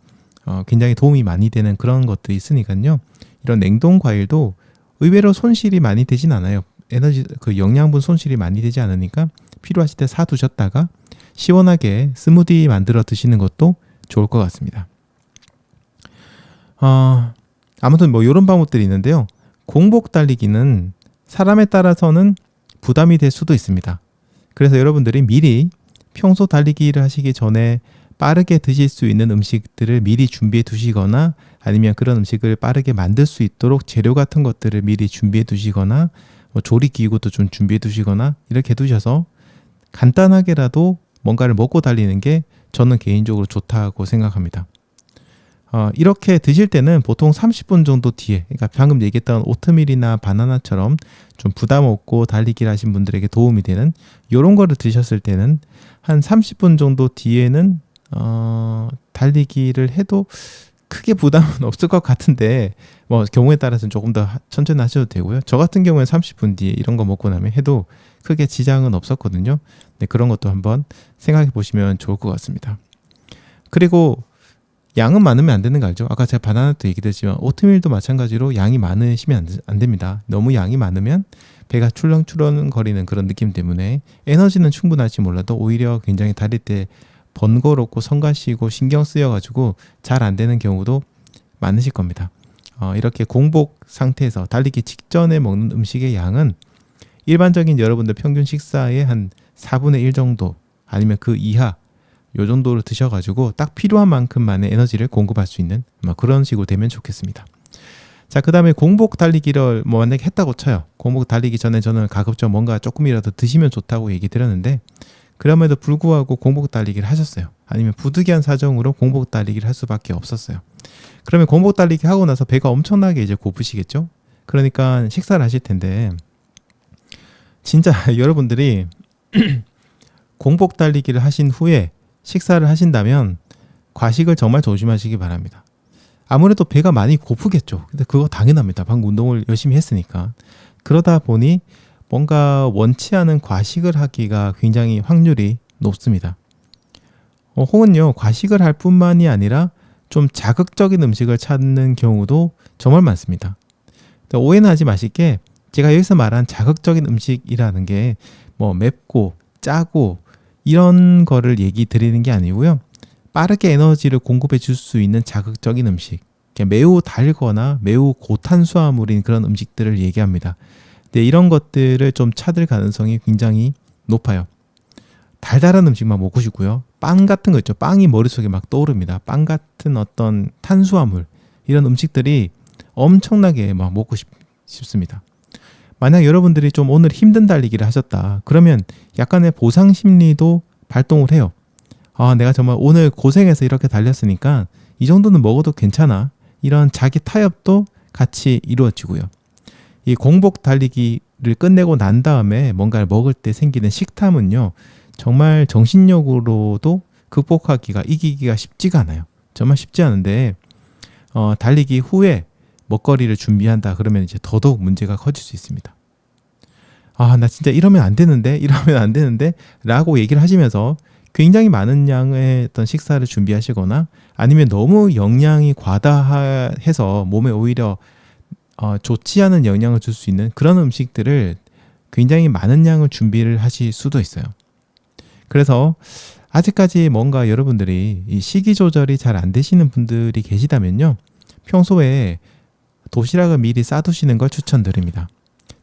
굉장히 도움이 많이 되는 그런 것들이 있으니까요. 이런 냉동 과일도 의외로 손실이 많이 되진 않아요. 그 영양분 손실이 많이 되지 않으니까 필요하실 때 사두셨다가 시원하게 스무디 만들어 드시는 것도 좋을 것 같습니다. 아무튼 뭐 이런 방법들이 있는데요. 공복 달리기는 사람에 따라서는 부담이 될 수도 있습니다. 그래서 여러분들이 미리 평소 달리기를 하시기 전에 빠르게 드실 수 있는 음식들을 미리 준비해 두시거나 아니면 그런 음식을 빠르게 만들 수 있도록 재료 같은 것들을 미리 준비해 두시거나 뭐 조리기구도 좀 준비해 두시거나 이렇게 두셔서 간단하게라도 뭔가를 먹고 달리는 게 저는 개인적으로 좋다고 생각합니다. 이렇게 드실 때는 보통 30분 정도 뒤에, 그러니까 방금 얘기했던 오트밀이나 바나나처럼 좀 부담 없고 달리기를 하신 분들에게 도움이 되는 이런 거를 드셨을 때는 한 30분 정도 뒤에는 달리기를 해도 크게 부담은 없을 것 같은데 뭐 경우에 따라서는 조금 더 천천히 하셔도 되고요. 저 같은 경우에 30분 뒤에 이런 거 먹고 나면 해도 크게 지장은 없었거든요. 네, 그런 것도 한번 생각해 보시면 좋을 것 같습니다. 그리고 양은 많으면 안 되는 거 알죠? 아까 제가 바나나도 얘기했지만 오트밀도 마찬가지로 양이 많으시면 안 됩니다. 너무 양이 많으면 배가 출렁출렁 거리는 그런 느낌 때문에 에너지는 충분할지 몰라도 오히려 굉장히 달릴 때 번거롭고 성가시고 신경 쓰여가지고 잘 안 되는 경우도 많으실 겁니다. 이렇게 공복 상태에서 달리기 직전에 먹는 음식의 양은 일반적인 여러분들 평균 식사의 한 4분의 1 정도 아니면 그 이하 요 정도로 드셔가지고 딱 필요한 만큼만의 에너지를 공급할 수 있는 그런 식으로 되면 좋겠습니다. 자, 그 다음에 공복 달리기를 뭐 만약에 했다고 쳐요. 공복 달리기 전에 저는 가급적 뭔가 조금이라도 드시면 좋다고 얘기 드렸는데 그럼에도 불구하고 공복 달리기를 하셨어요. 아니면 부득이한 사정으로 공복 달리기를 할 수밖에 없었어요. 그러면 공복 달리기 하고 나서 배가 엄청나게 이제 고프시겠죠? 그러니까 식사를 하실 텐데 진짜 여러분들이 공복 달리기를 하신 후에 식사를 하신다면 과식을 정말 조심하시기 바랍니다. 아무래도 배가 많이 고프겠죠. 근데 그거 당연합니다. 방금 운동을 열심히 했으니까. 그러다 보니 뭔가 원치 않은 과식을 하기가 굉장히 확률이 높습니다. 혹은요, 과식을 할 뿐만이 아니라 좀 자극적인 음식을 찾는 경우도 정말 많습니다. 오해는 하지 마실게 제가 여기서 말한 자극적인 음식이라는 게 뭐 맵고 짜고 이런 거를 얘기 드리는 게 아니고요. 빠르게 에너지를 공급해 줄 수 있는 자극적인 음식, 매우 달거나 매우 고탄수화물인 그런 음식들을 얘기합니다. 근데 이런 것들을 좀 찾을 가능성이 굉장히 높아요. 달달한 음식만 먹고 싶고요. 빵 같은 거 있죠. 빵이 머릿속에 막 떠오릅니다. 빵 같은 어떤 탄수화물, 이런 음식들이 엄청나게 막 먹고 싶습니다. 만약 여러분들이 좀 오늘 힘든 달리기를 하셨다. 그러면 약간의 보상 심리도 발동을 해요. 내가 정말 오늘 고생해서 이렇게 달렸으니까 이 정도는 먹어도 괜찮아. 이런 자기 타협도 같이 이루어지고요. 이 공복 달리기를 끝내고 난 다음에 뭔가를 먹을 때 생기는 식탐은요. 정말 정신력으로도 극복하기가, 이기기가 쉽지가 않아요. 정말 쉽지 않은데 달리기 후에 먹거리를 준비한다 그러면 이제 더더욱 문제가 커질 수 있습니다. 나 진짜 이러면 안 되는데 라고 얘기를 하시면서 굉장히 많은 양의 어떤 식사를 준비하시거나 아니면 너무 영양이 과다해서 몸에 오히려 좋지 않은 영향을 줄 수 있는 그런 음식들을 굉장히 많은 양을 준비를 하실 수도 있어요. 그래서 아직까지 뭔가 여러분들이 이 식이 조절이 잘 안 되시는 분들이 계시다면요. 평소에 도시락을 미리 싸두시는 걸 추천드립니다.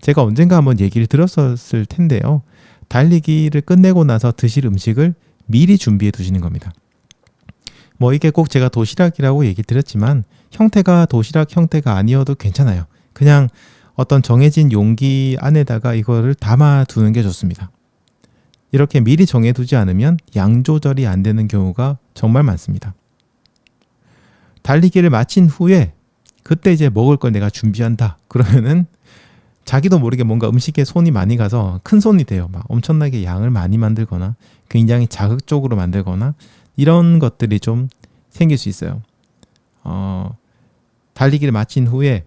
제가 언젠가 한번 얘기를 들었었을 텐데요. 달리기를 끝내고 나서 드실 음식을 미리 준비해 두시는 겁니다. 뭐 이게 꼭 제가 도시락이라고 얘기 드렸지만 형태가 도시락 형태가 아니어도 괜찮아요. 그냥 어떤 정해진 용기 안에다가 이거를 담아 두는 게 좋습니다. 이렇게 미리 정해두지 않으면 양 조절이 안 되는 경우가 정말 많습니다. 달리기를 마친 후에 그때 이제 먹을 걸 내가 준비한다. 그러면은 자기도 모르게 뭔가 음식에 손이 많이 가서 큰 손이 돼요. 막 엄청나게 양을 많이 만들거나 굉장히 자극적으로 만들거나 이런 것들이 좀 생길 수 있어요. 달리기를 마친 후에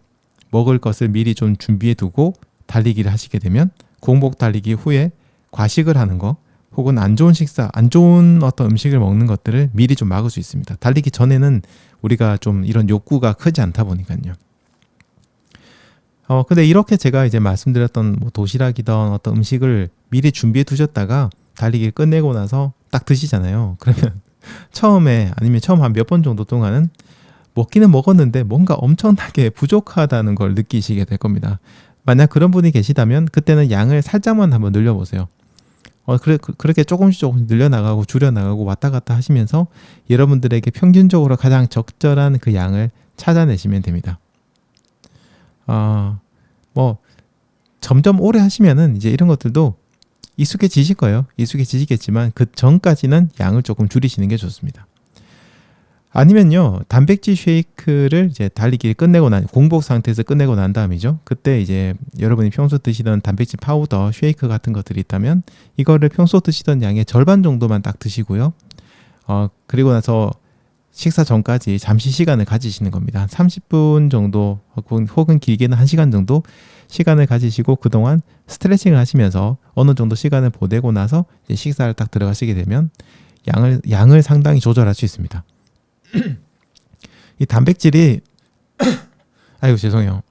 먹을 것을 미리 좀 준비해 두고 달리기를 하시게 되면 공복 달리기 후에 과식을 하는 거 혹은 안 좋은 식사, 안 좋은 어떤 음식을 먹는 것들을 미리 좀 막을 수 있습니다. 달리기 전에는 우리가 좀 이런 욕구가 크지 않다 보니까요. 근데 이렇게 제가 이제 말씀드렸던 뭐 도시락이든 어떤 음식을 미리 준비해 두셨다가 달리기를 끝내고 나서 딱 드시잖아요. 그러면 처음에 아니면 처음 한 몇 번 정도 동안은 먹기는 먹었는데 뭔가 엄청나게 부족하다는 걸 느끼시게 될 겁니다. 만약 그런 분이 계시다면 그때는 양을 살짝만 한번 늘려보세요. 그렇게 조금씩 늘려나가고 줄여나가고 왔다 갔다 하시면서 여러분들에게 평균적으로 가장 적절한 그 양을 찾아내시면 됩니다. 뭐 점점 오래 하시면은 이제 이런 것들도 익숙해지실 거예요. 익숙해지시겠지만 그 전까지는 양을 조금 줄이시는 게 좋습니다. 아니면요, 단백질 쉐이크를 이제 달리기를 끝내고 공복 상태에서 끝내고 난 다음이죠. 그때 이제 여러분이 평소 드시던 단백질 파우더, 쉐이크 같은 것들이 있다면 이거를 평소 드시던 양의 절반 정도만 딱 드시고요. 그리고 나서 식사 전까지 잠시 시간을 가지시는 겁니다. 한 30분 정도 혹은 길게는 1시간 정도 시간을 가지시고 그동안 스트레칭을 하시면서 어느 정도 시간을 보내고 나서 이제 식사를 딱 들어가시게 되면 양을 상당히 조절할 수 있습니다. 이 단백질이 아이고 죄송해요.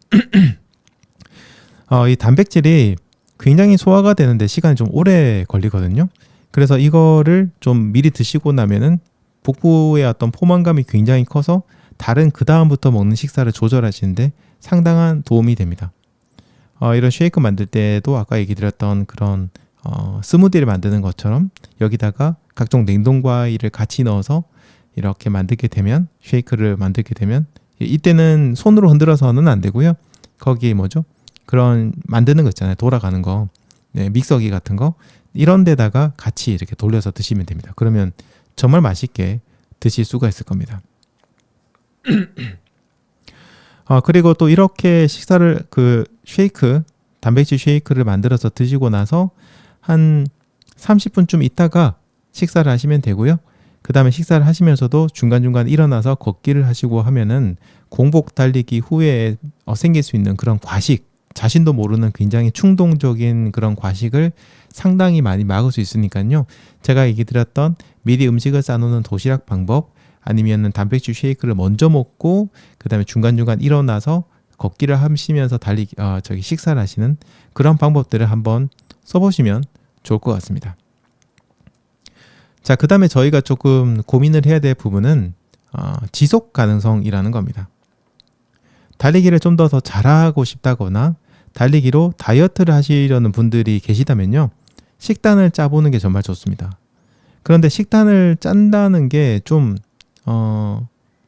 이 단백질이 굉장히 소화가 되는데 시간이 좀 오래 걸리거든요. 그래서 이거를 좀 미리 드시고 나면은 복부의 어떤 포만감이 굉장히 커서 다른 그 다음부터 먹는 식사를 조절하시는데 상당한 도움이 됩니다. 이런 쉐이크 만들 때도 아까 얘기 드렸던 그런 스무디를 만드는 것처럼 여기다가 각종 냉동 과일을 같이 넣어서 이렇게 만들게 되면 쉐이크를 만들게 되면 이때는 손으로 흔들어서는 안 되고요. 거기에 그런 만드는 거 있잖아요. 돌아가는 거, 네, 믹서기 같은 거 이런 데다가 같이 이렇게 돌려서 드시면 됩니다. 그러면 정말 맛있게 드실 수가 있을 겁니다. 그리고 또 이렇게 식사를 단백질 쉐이크를 만들어서 드시고 나서 한 30분쯤 있다가 식사를 하시면 되고요. 그 다음에 식사를 하시면서도 중간중간 일어나서 걷기를 하시고 하면은 공복 달리기 후에 생길 수 있는 그런 과식, 자신도 모르는 굉장히 충동적인 그런 과식을 상당히 많이 막을 수 있으니까요. 제가 얘기 드렸던 미리 음식을 싸놓는 도시락 방법 아니면은 단백질 쉐이크를 먼저 먹고 그 다음에 중간중간 일어나서 걷기를 하시면서 식사를 하시는 그런 방법들을 한번 써보시면 좋을 것 같습니다. 자, 그 다음에 저희가 조금 고민을 해야 될 부분은 지속 가능성이라는 겁니다. 달리기를 좀 더 잘하고 싶다거나 달리기로 다이어트를 하시려는 분들이 계시다면요. 식단을 짜보는 게 정말 좋습니다. 그런데 식단을 짠다는 게 좀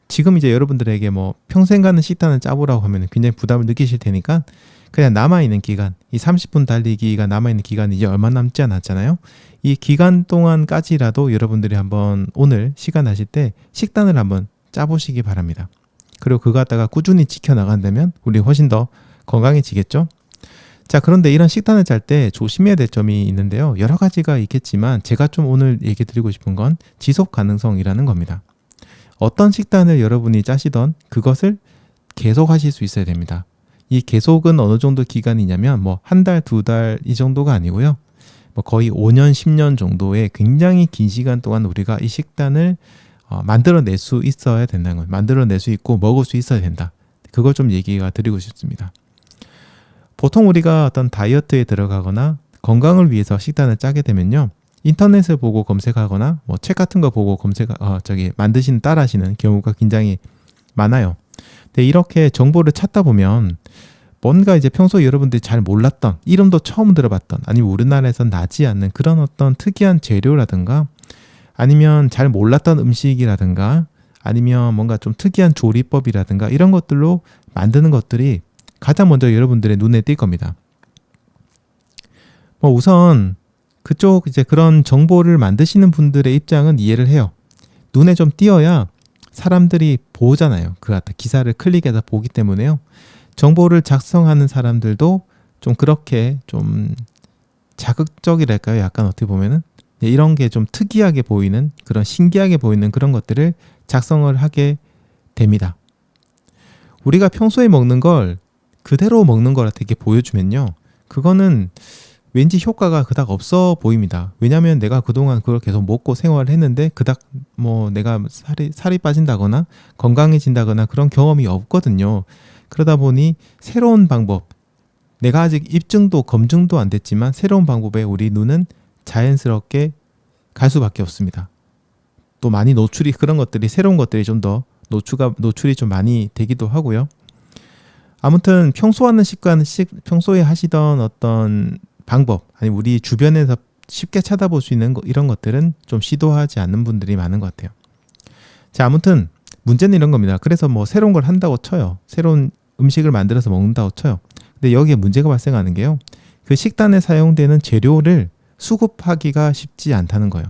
지금 이제 여러분들에게 평생 가는 식단을 짜보라고 하면 굉장히 부담을 느끼실 테니까 그냥 남아있는 기간, 이 30분 달리기가 남아있는 기간이 이제 얼마 남지 않았잖아요. 이 기간 동안까지라도 여러분들이 한번 오늘 시간 나실 때 식단을 한번 짜보시기 바랍니다. 그리고 그거 갖다가 꾸준히 지켜나간다면 우리 훨씬 더 건강해지겠죠? 자, 그런데 이런 식단을 짤 때 조심해야 될 점이 있는데요. 여러 가지가 있겠지만 제가 좀 오늘 얘기 드리고 싶은 건 지속 가능성이라는 겁니다. 어떤 식단을 여러분이 짜시던 그것을 계속 하실 수 있어야 됩니다. 이 계속은 어느 정도 기간이냐면 한 달, 2달 이 정도가 아니고요. 거의 5년, 10년 정도의 굉장히 긴 시간 동안 우리가 이 식단을 만들어낼 수 있어야 된다는 거예요. 만들어낼 수 있고 먹을 수 있어야 된다. 그걸 좀 얘기가 드리고 싶습니다. 보통 우리가 어떤 다이어트에 들어가거나 건강을 위해서 식단을 짜게 되면요. 인터넷을 보고 검색하거나 책 같은 거 보고 따라하시는 경우가 굉장히 많아요. 근데 이렇게 정보를 찾다 보면 뭔가 이제 평소 여러분들이 잘 몰랐던, 이름도 처음 들어봤던, 아니면 우리나라에서 나지 않는 그런 어떤 특이한 재료라든가 아니면 잘 몰랐던 음식이라든가 아니면 뭔가 좀 특이한 조리법이라든가 이런 것들로 만드는 것들이 가장 먼저 여러분들의 눈에 띌 겁니다. 우선 그쪽 이제 그런 정보를 만드시는 분들의 입장은 이해를 해요. 눈에 좀 띄어야 사람들이 보잖아요. 그 기사를 클릭해서 보기 때문에요. 정보를 작성하는 사람들도 좀 그렇게 좀 자극적이랄까요? 약간 어떻게 보면은 이런 게 좀 특이하게 보이는 그런 신기하게 보이는 그런 것들을 작성을 하게 됩니다. 우리가 평소에 먹는 걸 그대로 먹는 거라 되게 보여주면요. 그거는 왠지 효과가 그닥 없어 보입니다. 왜냐하면 내가 그동안 그걸 계속 먹고 생활을 했는데 그닥 뭐 내가 살이 빠진다거나 건강해진다거나 그런 경험이 없거든요. 그러다 보니 새로운 방법, 내가 아직 입증도 검증도 안 됐지만 새로운 방법에 우리 눈은 자연스럽게 갈 수밖에 없습니다. 또 많이 노출이 그런 것들이 새로운 것들이 좀 더 노출이 좀 많이 되기도 하고요. 아무튼 평소에 하시던 어떤 방법, 아니 우리 주변에서 쉽게 찾아볼 수 있는 이런 것들은 좀 시도하지 않는 분들이 많은 것 같아요. 자, 아무튼 문제는 이런 겁니다. 그래서 뭐 새로운 걸 한다고 쳐요. 새로운 음식을 만들어서 먹는다고 쳐요. 근데 여기에 문제가 발생하는 게요. 그 식단에 사용되는 재료를 수급하기가 쉽지 않다는 거예요.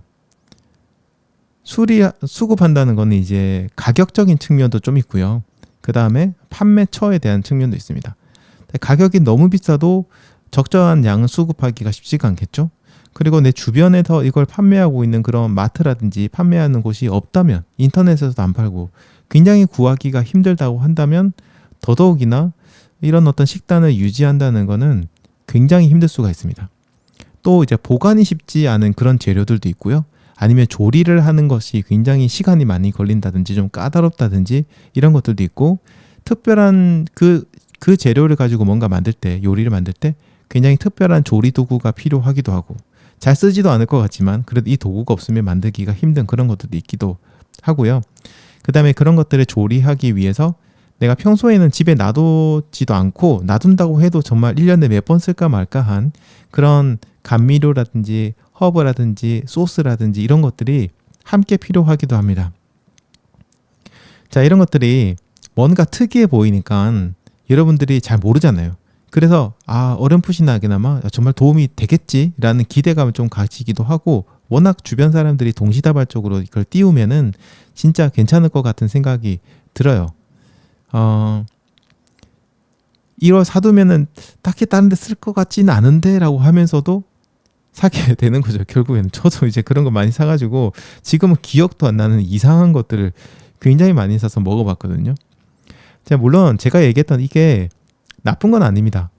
수급한다는 거는 이제 가격적인 측면도 좀 있고요. 그 다음에 판매처에 대한 측면도 있습니다. 가격이 너무 비싸도 적절한 양을 수급하기가 쉽지가 않겠죠. 그리고 내 주변에서 이걸 판매하고 있는 그런 마트라든지 판매하는 곳이 없다면, 인터넷에서도 안 팔고 굉장히 구하기가 힘들다고 한다면 더더욱이나 이런 어떤 식단을 유지한다는 거는 굉장히 힘들 수가 있습니다. 또 이제 보관이 쉽지 않은 그런 재료들도 있고요. 아니면 조리를 하는 것이 굉장히 시간이 많이 걸린다든지 좀 까다롭다든지 이런 것들도 있고, 특별한 그 재료를 가지고 뭔가 만들 때, 요리를 만들 때 굉장히 특별한 조리 도구가 필요하기도 하고, 잘 쓰지도 않을 것 같지만 그래도 이 도구가 없으면 만들기가 힘든 그런 것들도 있기도 하고요. 그 다음에 그런 것들을 조리하기 위해서 내가 평소에는 집에 놔두지도 않고, 놔둔다고 해도 정말 1년에 몇 번 쓸까 말까 한 그런 감미료라든지 허브라든지 소스라든지 이런 것들이 함께 필요하기도 합니다. 자, 이런 것들이 뭔가 특이해 보이니까 여러분들이 잘 모르잖아요. 그래서 어렴풋이나게나마 정말 도움이 되겠지라는 기대감을 좀 가지기도 하고, 워낙 주변 사람들이 동시다발적으로 이걸 띄우면은 진짜 괜찮을 것 같은 생각이 들어요. 이걸 사두면은 딱히 다른 데 쓸 것 같지는 않은데 라고 하면서도 사게 되는 거죠. 결국에는 저도 이제 그런 거 많이 사가지고 지금은 기억도 안 나는 이상한 것들을 굉장히 많이 사서 먹어봤거든요. 자, 물론 제가 얘기했던 이게 나쁜 건 아닙니다.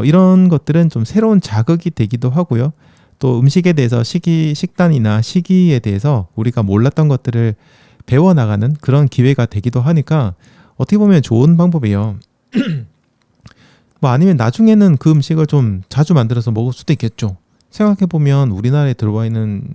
이런 것들은 좀 새로운 자극이 되기도 하고요. 또 음식에 대해서 식단이나 시기에 대해서 우리가 몰랐던 것들을 배워나가는 그런 기회가 되기도 하니까 어떻게 보면 좋은 방법이에요. 뭐 아니면 나중에는 그 음식을 좀 자주 만들어서 먹을 수도 있겠죠. 생각해보면 우리나라에 들어와 있는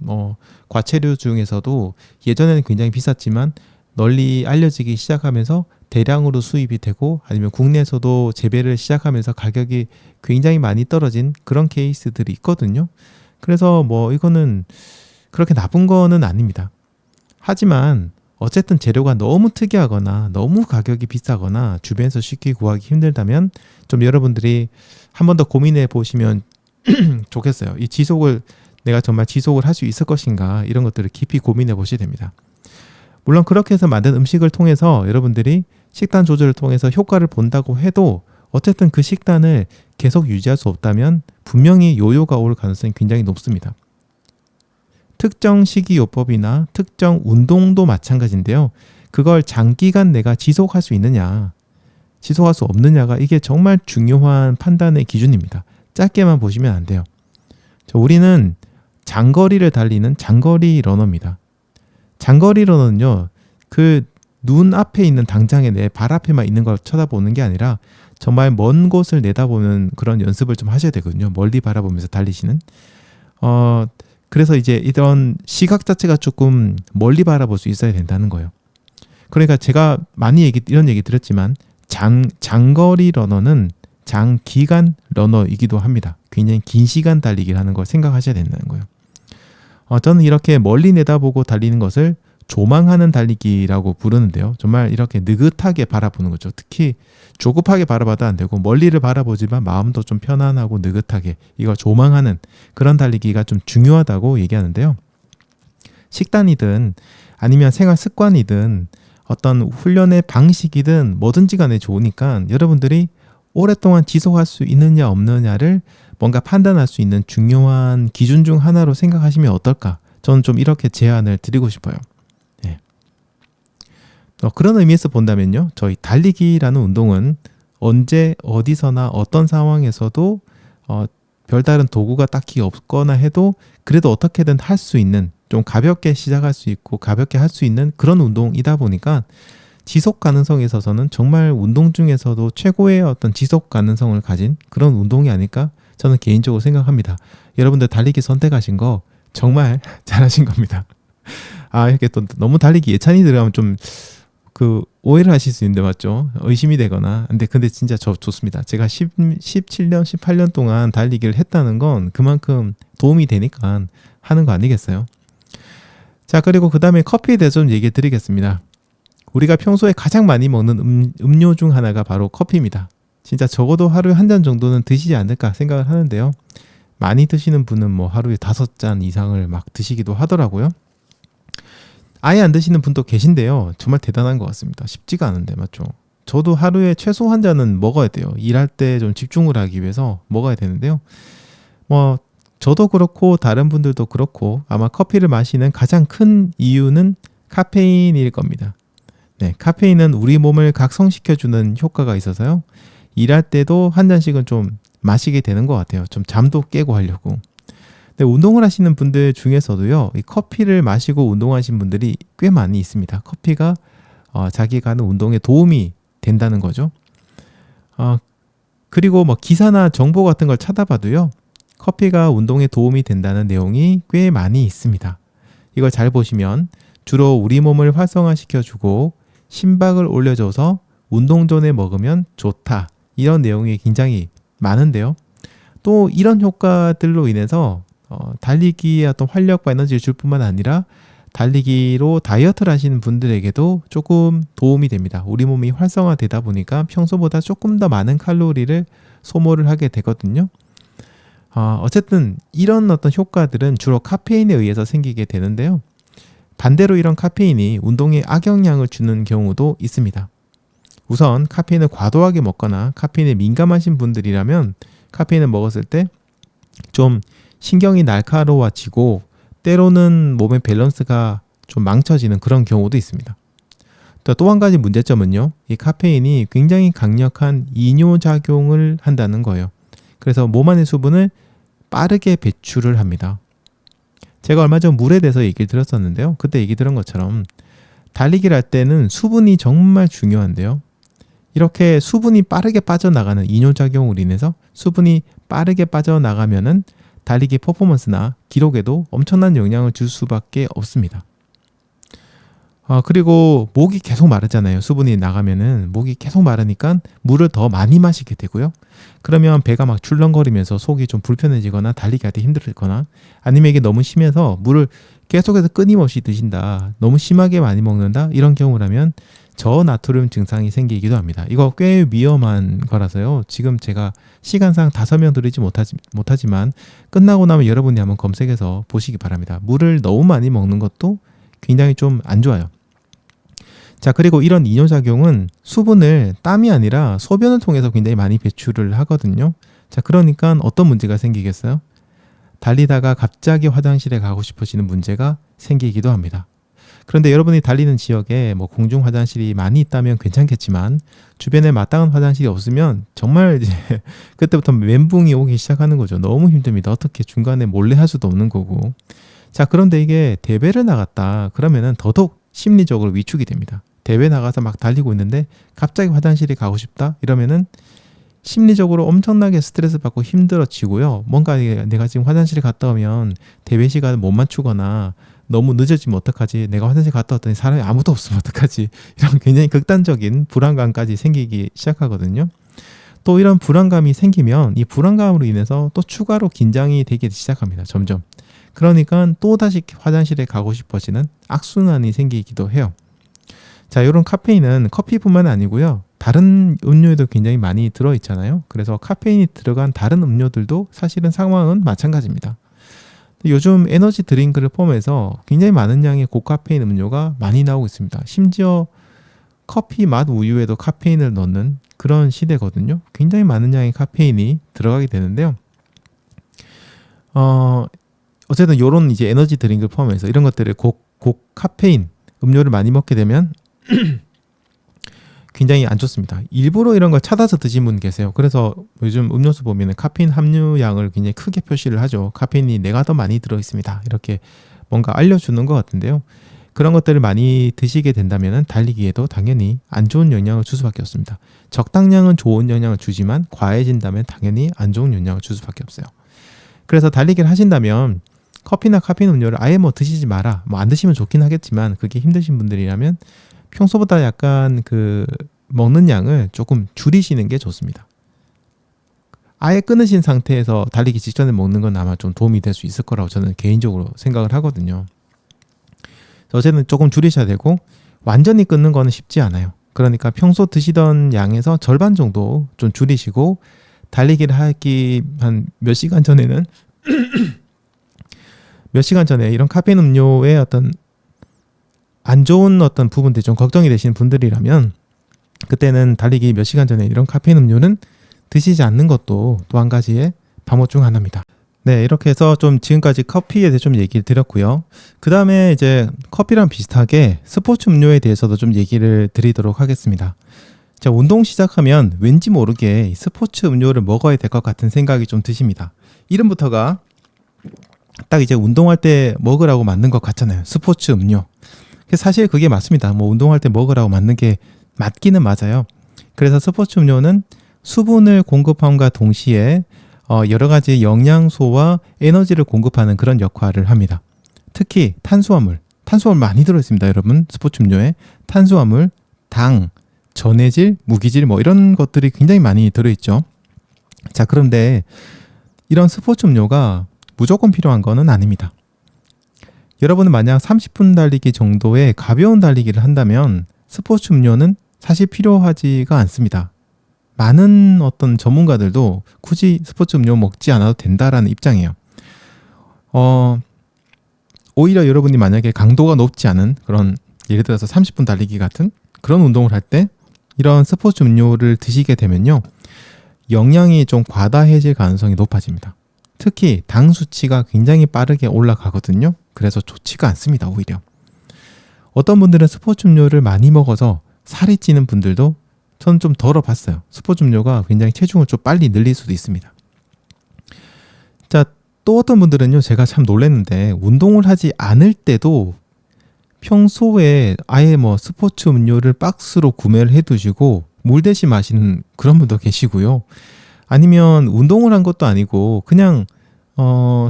과채류 중에서도 예전에는 굉장히 비쌌지만 널리 알려지기 시작하면서 대량으로 수입이 되고, 아니면 국내에서도 재배를 시작하면서 가격이 굉장히 많이 떨어진 그런 케이스들이 있거든요. 그래서 뭐 이거는 그렇게 나쁜 거는 아닙니다. 하지만 어쨌든 재료가 너무 특이하거나 너무 가격이 비싸거나 주변에서 쉽게 구하기 힘들다면 좀 여러분들이 한 번 더 고민해 보시면 좋겠어요. 내가 정말 지속을 할 수 있을 것인가, 이런 것들을 깊이 고민해 보셔야 됩니다. 물론 그렇게 해서 만든 음식을 통해서 여러분들이 식단 조절을 통해서 효과를 본다고 해도 어쨌든 그 식단을 계속 유지할 수 없다면 분명히 요요가 올 가능성이 굉장히 높습니다. 특정 식이요법이나 특정 운동도 마찬가지인데요. 그걸 장기간 내가 지속할 수 있느냐, 지속할 수 없느냐가 이게 정말 중요한 판단의 기준입니다. 짧게만 보시면 안 돼요. 우리는 장거리를 달리는 장거리 러너입니다. 장거리 러너는요, 그 눈 앞에 있는 당장에 내 발 앞에만 있는 걸 쳐다보는 게 아니라 정말 먼 곳을 내다보는 그런 연습을 좀 하셔야 되거든요. 멀리 바라보면서 달리시는. 그래서 이제 이런 시각 자체가 조금 멀리 바라볼 수 있어야 된다는 거예요. 그러니까 제가 이런 얘기 드렸지만 장거리 러너는 장기간 러너이기도 합니다. 굉장히 긴 시간 달리기를 하는 걸 생각하셔야 된다는 거예요. 저는 이렇게 멀리 내다보고 달리는 것을 조망하는 달리기라고 부르는데요. 정말 이렇게 느긋하게 바라보는 거죠. 특히 조급하게 바라봐도 안 되고 멀리를 바라보지만 마음도 좀 편안하고 느긋하게, 이걸 조망하는 그런 달리기가 좀 중요하다고 얘기하는데요. 식단이든 아니면 생활 습관이든 어떤 훈련의 방식이든 뭐든지 간에 좋으니까 여러분들이 오랫동안 지속할 수 있느냐 없느냐를 뭔가 판단할 수 있는 중요한 기준 중 하나로 생각하시면 어떨까? 저는 좀 이렇게 제안을 드리고 싶어요. 네. 그런 의미에서 본다면요, 저희 달리기라는 운동은 언제 어디서나 어떤 상황에서도 별다른 도구가 딱히 없거나 해도 그래도 어떻게든 할 수 있는, 좀 가볍게 시작할 수 있고 가볍게 할 수 있는 그런 운동이다 보니까 지속 가능성에 있어서는 정말 운동 중에서도 최고의 어떤 지속 가능성을 가진 그런 운동이 아닐까 저는 개인적으로 생각합니다. 여러분들 달리기 선택하신 거 정말 잘하신 겁니다. 이렇게 또 너무 달리기 예찬이 들어가면 좀 오해를 하실 수 있는데 맞죠? 의심이 되거나. 근데 진짜 좋습니다. 제가 17년, 18년 동안 달리기를 했다는 건 그만큼 도움이 되니까 하는 거 아니겠어요? 자, 그리고 그 다음에 커피에 대해서 좀 얘기해 드리겠습니다. 우리가 평소에 가장 많이 먹는 음료 중 하나가 바로 커피입니다. 진짜 적어도 하루에 한 잔 정도는 드시지 않을까 생각을 하는데요. 많이 드시는 분은 뭐 하루에 5잔 이상을 막 드시기도 하더라고요. 아예 안 드시는 분도 계신데요. 정말 대단한 것 같습니다. 쉽지가 않은데 맞죠? 저도 하루에 최소 한 잔은 먹어야 돼요. 일할 때 좀 집중을 하기 위해서 먹어야 되는데요. 뭐 저도 그렇고 다른 분들도 그렇고 아마 커피를 마시는 가장 큰 이유는 카페인일 겁니다. 네, 카페인은 우리 몸을 각성시켜주는 효과가 있어서요. 일할 때도 한 잔씩은 좀 마시게 되는 것 같아요. 좀 잠도 깨고 하려고. 근데 운동을 하시는 분들 중에서도요, 이 커피를 마시고 운동하신 분들이 꽤 많이 있습니다. 커피가 자기가 하는 운동에 도움이 된다는 거죠. 그리고 뭐 기사나 정보 같은 걸 찾아봐도요, 커피가 운동에 도움이 된다는 내용이 꽤 많이 있습니다. 이걸 잘 보시면 주로 우리 몸을 활성화시켜주고 심박을 올려줘서 운동 전에 먹으면 좋다. 이런 내용이 굉장히 많은데요. 또 이런 효과들로 인해서 달리기에 어떤 활력과 에너지를 줄 뿐만 아니라 달리기로 다이어트를 하시는 분들에게도 조금 도움이 됩니다. 우리 몸이 활성화되다 보니까 평소보다 조금 더 많은 칼로리를 소모를 하게 되거든요. 어쨌든 이런 어떤 효과들은 주로 카페인에 의해서 생기게 되는데요. 반대로 이런 카페인이 운동에 악영향을 주는 경우도 있습니다. 우선 카페인을 과도하게 먹거나 카페인에 민감하신 분들이라면 카페인을 먹었을 때 좀 신경이 날카로워지고 때로는 몸의 밸런스가 좀 망쳐지는 그런 경우도 있습니다. 또 한 가지 문제점은요. 이 카페인이 굉장히 강력한 이뇨작용을 한다는 거예요. 그래서 몸 안의 수분을 빠르게 배출을 합니다. 제가 얼마 전 물에 대해서 얘기를 들었었는데요. 그때 얘기 들은 것처럼 달리기를 할 때는 수분이 정말 중요한데요. 이렇게 수분이 빠르게 빠져나가는 이뇨작용으로 인해서 수분이 빠르게 빠져나가면은 달리기 퍼포먼스나 기록에도 엄청난 영향을 줄 수밖에 없습니다. 그리고 목이 계속 마르잖아요. 수분이 나가면은 목이 계속 마르니까 물을 더 많이 마시게 되고요. 그러면 배가 막 출렁거리면서 속이 좀 불편해지거나 달리기 할 때 힘들거나 아니면 이게 너무 심해서 물을 계속해서 끊임없이 드신다. 너무 심하게 많이 먹는다. 이런 경우라면 저나트륨 증상이 생기기도 합니다. 이거 꽤 위험한 거라서요. 지금 제가 시간상 다 설명드리지 못하지만 끝나고 나면 여러분이 한번 검색해서 보시기 바랍니다. 물을 너무 많이 먹는 것도 굉장히 좀 안 좋아요. 자, 그리고 이런 이뇨작용은 수분을 땀이 아니라 소변을 통해서 굉장히 많이 배출을 하거든요. 자, 그러니까 어떤 문제가 생기겠어요? 달리다가 갑자기 화장실에 가고 싶어지는 문제가 생기기도 합니다. 그런데 여러분이 달리는 지역에 뭐 공중 화장실이 많이 있다면 괜찮겠지만 주변에 마땅한 화장실이 없으면 정말 이제 그때부터 멘붕이 오기 시작하는 거죠. 너무 힘듭니다. 어떻게 중간에 몰래 할 수도 없는 거고. 자, 그런데 이게 대회를 나갔다 그러면은 더더욱 심리적으로 위축이 됩니다. 대회 나가서 막 달리고 있는데 갑자기 화장실에 가고 싶다 이러면은 심리적으로 엄청나게 스트레스 받고 힘들어지고요. 뭔가 내가 지금 화장실에 갔다 오면 대회 시간을 못 맞추거나 너무 늦어지면 어떡하지? 내가 화장실 갔다 왔더니 사람이 아무도 없으면 어떡하지? 이런 굉장히 극단적인 불안감까지 생기기 시작하거든요. 또 이런 불안감이 생기면 이 불안감으로 인해서 또 추가로 긴장이 되기 시작합니다. 점점. 그러니까 또다시 화장실에 가고 싶어지는 악순환이 생기기도 해요. 자, 이런 카페인은 커피뿐만 아니고요. 다른 음료에도 굉장히 많이 들어있잖아요. 그래서 카페인이 들어간 다른 음료들도 사실은 상황은 마찬가지입니다. 요즘 에너지 드링크를 포함해서 굉장히 많은 양의 고카페인 음료가 많이 나오고 있습니다. 심지어 커피 맛 우유에도 카페인을 넣는 그런 시대거든요. 굉장히 많은 양의 카페인이 들어가게 되는데요. 어쨌든 이런 이제 에너지 드링크를 포함해서 이런 것들을 고카페인 음료를 많이 먹게 되면 굉장히 안 좋습니다. 일부러 이런 걸 찾아서 드신 분 계세요. 그래서 요즘 음료수 보면 카페인 함유량을 굉장히 크게 표시를 하죠. 카페인이 내가 더 많이 들어있습니다. 이렇게 뭔가 알려주는 것 같은데요. 그런 것들을 많이 드시게 된다면 달리기에도 당연히 안 좋은 영향을 줄 수밖에 없습니다. 적당량은 좋은 영향을 주지만 과해진다면 당연히 안 좋은 영향을 줄 수밖에 없어요. 그래서 달리기를 하신다면 커피나 카페인 음료를 아예 뭐 드시지 마라. 뭐 안 드시면 좋긴 하겠지만 그게 힘드신 분들이라면 평소보다 약간 그 먹는 양을 조금 줄이시는 게 좋습니다. 아예 끊으신 상태에서 달리기 직전에 먹는 건 아마 좀 도움이 될 수 있을 거라고 저는 개인적으로 생각을 하거든요. 어제는 조금 줄이셔야 되고 완전히 끊는 거는 쉽지 않아요. 그러니까 평소 드시던 양에서 절반 정도 좀 줄이시고 달리기를 하기 한 몇 시간 전에는 몇 시간 전에 이런 카페인 음료의 어떤 안 좋은 어떤 부분들이 좀 걱정이 되시는 분들이라면 그때는 달리기 몇 시간 전에 이런 카페인 음료는 드시지 않는 것도 또 한 가지의 방법 중 하나입니다. 네, 이렇게 해서 좀 지금까지 커피에 대해 좀 얘기를 드렸고요. 그 다음에 이제 커피랑 비슷하게 스포츠 음료에 대해서도 좀 얘기를 드리도록 하겠습니다. 자, 운동 시작하면 왠지 모르게 스포츠 음료를 먹어야 될 것 같은 생각이 좀 드십니다. 이름부터가 딱 이제 운동할 때 먹으라고 만든 것 같잖아요. 스포츠 음료. 사실 그게 맞습니다. 뭐 운동할 때 먹으라고 만든 게 맞기는 맞아요. 그래서 스포츠 음료는 수분을 공급함과 동시에 여러 가지 영양소와 에너지를 공급하는 그런 역할을 합니다. 특히 탄수화물 많이 들어있습니다. 여러분 스포츠 음료에 탄수화물, 당, 전해질, 무기질 뭐 이런 것들이 굉장히 많이 들어있죠. 자, 그런데 이런 스포츠 음료가 무조건 필요한 거는 아닙니다. 여러분은 만약 30분 달리기 정도의 가벼운 달리기를 한다면 스포츠 음료는 사실 필요하지가 않습니다. 많은 어떤 전문가들도 굳이 스포츠 음료 먹지 않아도 된다라는 입장이에요. 오히려 여러분이 만약에 강도가 높지 않은 그런 예를 들어서 30분 달리기 같은 그런 운동을 할 때 이런 스포츠 음료를 드시게 되면요. 영양이 좀 과다해질 가능성이 높아집니다. 특히 당 수치가 굉장히 빠르게 올라가거든요. 그래서 좋지가 않습니다. 오히려. 어떤 분들은 스포츠 음료를 많이 먹어서 살이 찌는 분들도 저는 좀 덜어봤어요. 스포츠 음료가 굉장히 체중을 좀 빨리 늘릴 수도 있습니다. 자, 또 어떤 분들은요. 제가 참 놀랐는데 운동을 하지 않을 때도 평소에 아예 뭐 스포츠 음료를 박스로 구매를 해두시고 물 대신 마시는 그런 분도 계시고요. 아니면 운동을 한 것도 아니고 그냥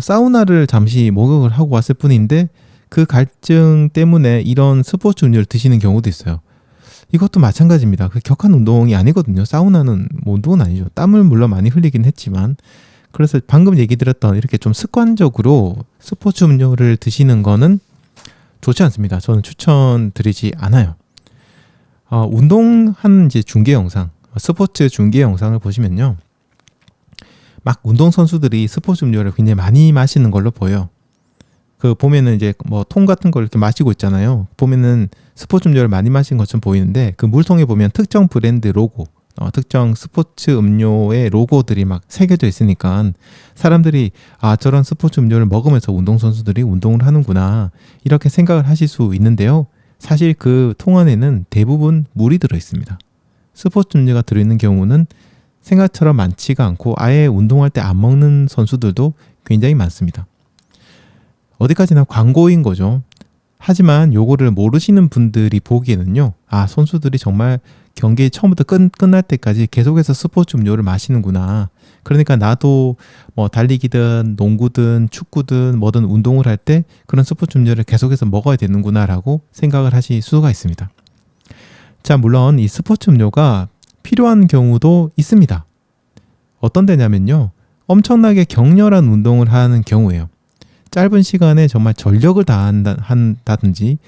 사우나를 잠시 목욕을 하고 왔을 뿐인데 그 갈증 때문에 이런 스포츠 음료를 드시는 경우도 있어요. 이것도 마찬가지입니다. 그 격한 운동이 아니거든요. 사우나는 뭐 운동은 아니죠. 땀을 물론 많이 흘리긴 했지만 그래서 방금 얘기 드렸던 이렇게 좀 습관적으로 스포츠 음료를 드시는 거는 좋지 않습니다. 저는 추천드리지 않아요. 운동하는 이제 중계 영상, 스포츠 중계 영상을 보시면요. 막 운동선수들이 스포츠 음료를 굉장히 많이 마시는 걸로 보여요. 그 보면은 이제 뭐 통 같은 걸 이렇게 마시고 있잖아요. 보면은 스포츠 음료를 많이 마신 것처럼 보이는데 그 물통에 보면 특정 브랜드 로고, 특정 스포츠 음료의 로고들이 막 새겨져 있으니까 사람들이 저런 스포츠 음료를 먹으면서 운동선수들이 운동을 하는구나 이렇게 생각을 하실 수 있는데요. 사실 그 통 안에는 대부분 물이 들어있습니다. 스포츠 음료가 들어있는 경우는 생각처럼 많지가 않고 아예 운동할 때 안 먹는 선수들도 굉장히 많습니다. 어디까지나 광고인 거죠. 하지만 요거를 모르시는 분들이 보기에는요. 선수들이 정말 경기 처음부터 끝날 때까지 계속해서 스포츠 음료를 마시는구나. 그러니까 나도 뭐 달리기든 농구든 축구든 뭐든 운동을 할 때 그런 스포츠 음료를 계속해서 먹어야 되는구나 라고 생각을 하실 수가 있습니다. 자, 물론 이 스포츠 음료가 필요한 경우도 있습니다. 어떤 데냐면요. 엄청나게 격렬한 운동을 하는 경우예요. 짧은 시간에 정말 전력을 다한다든지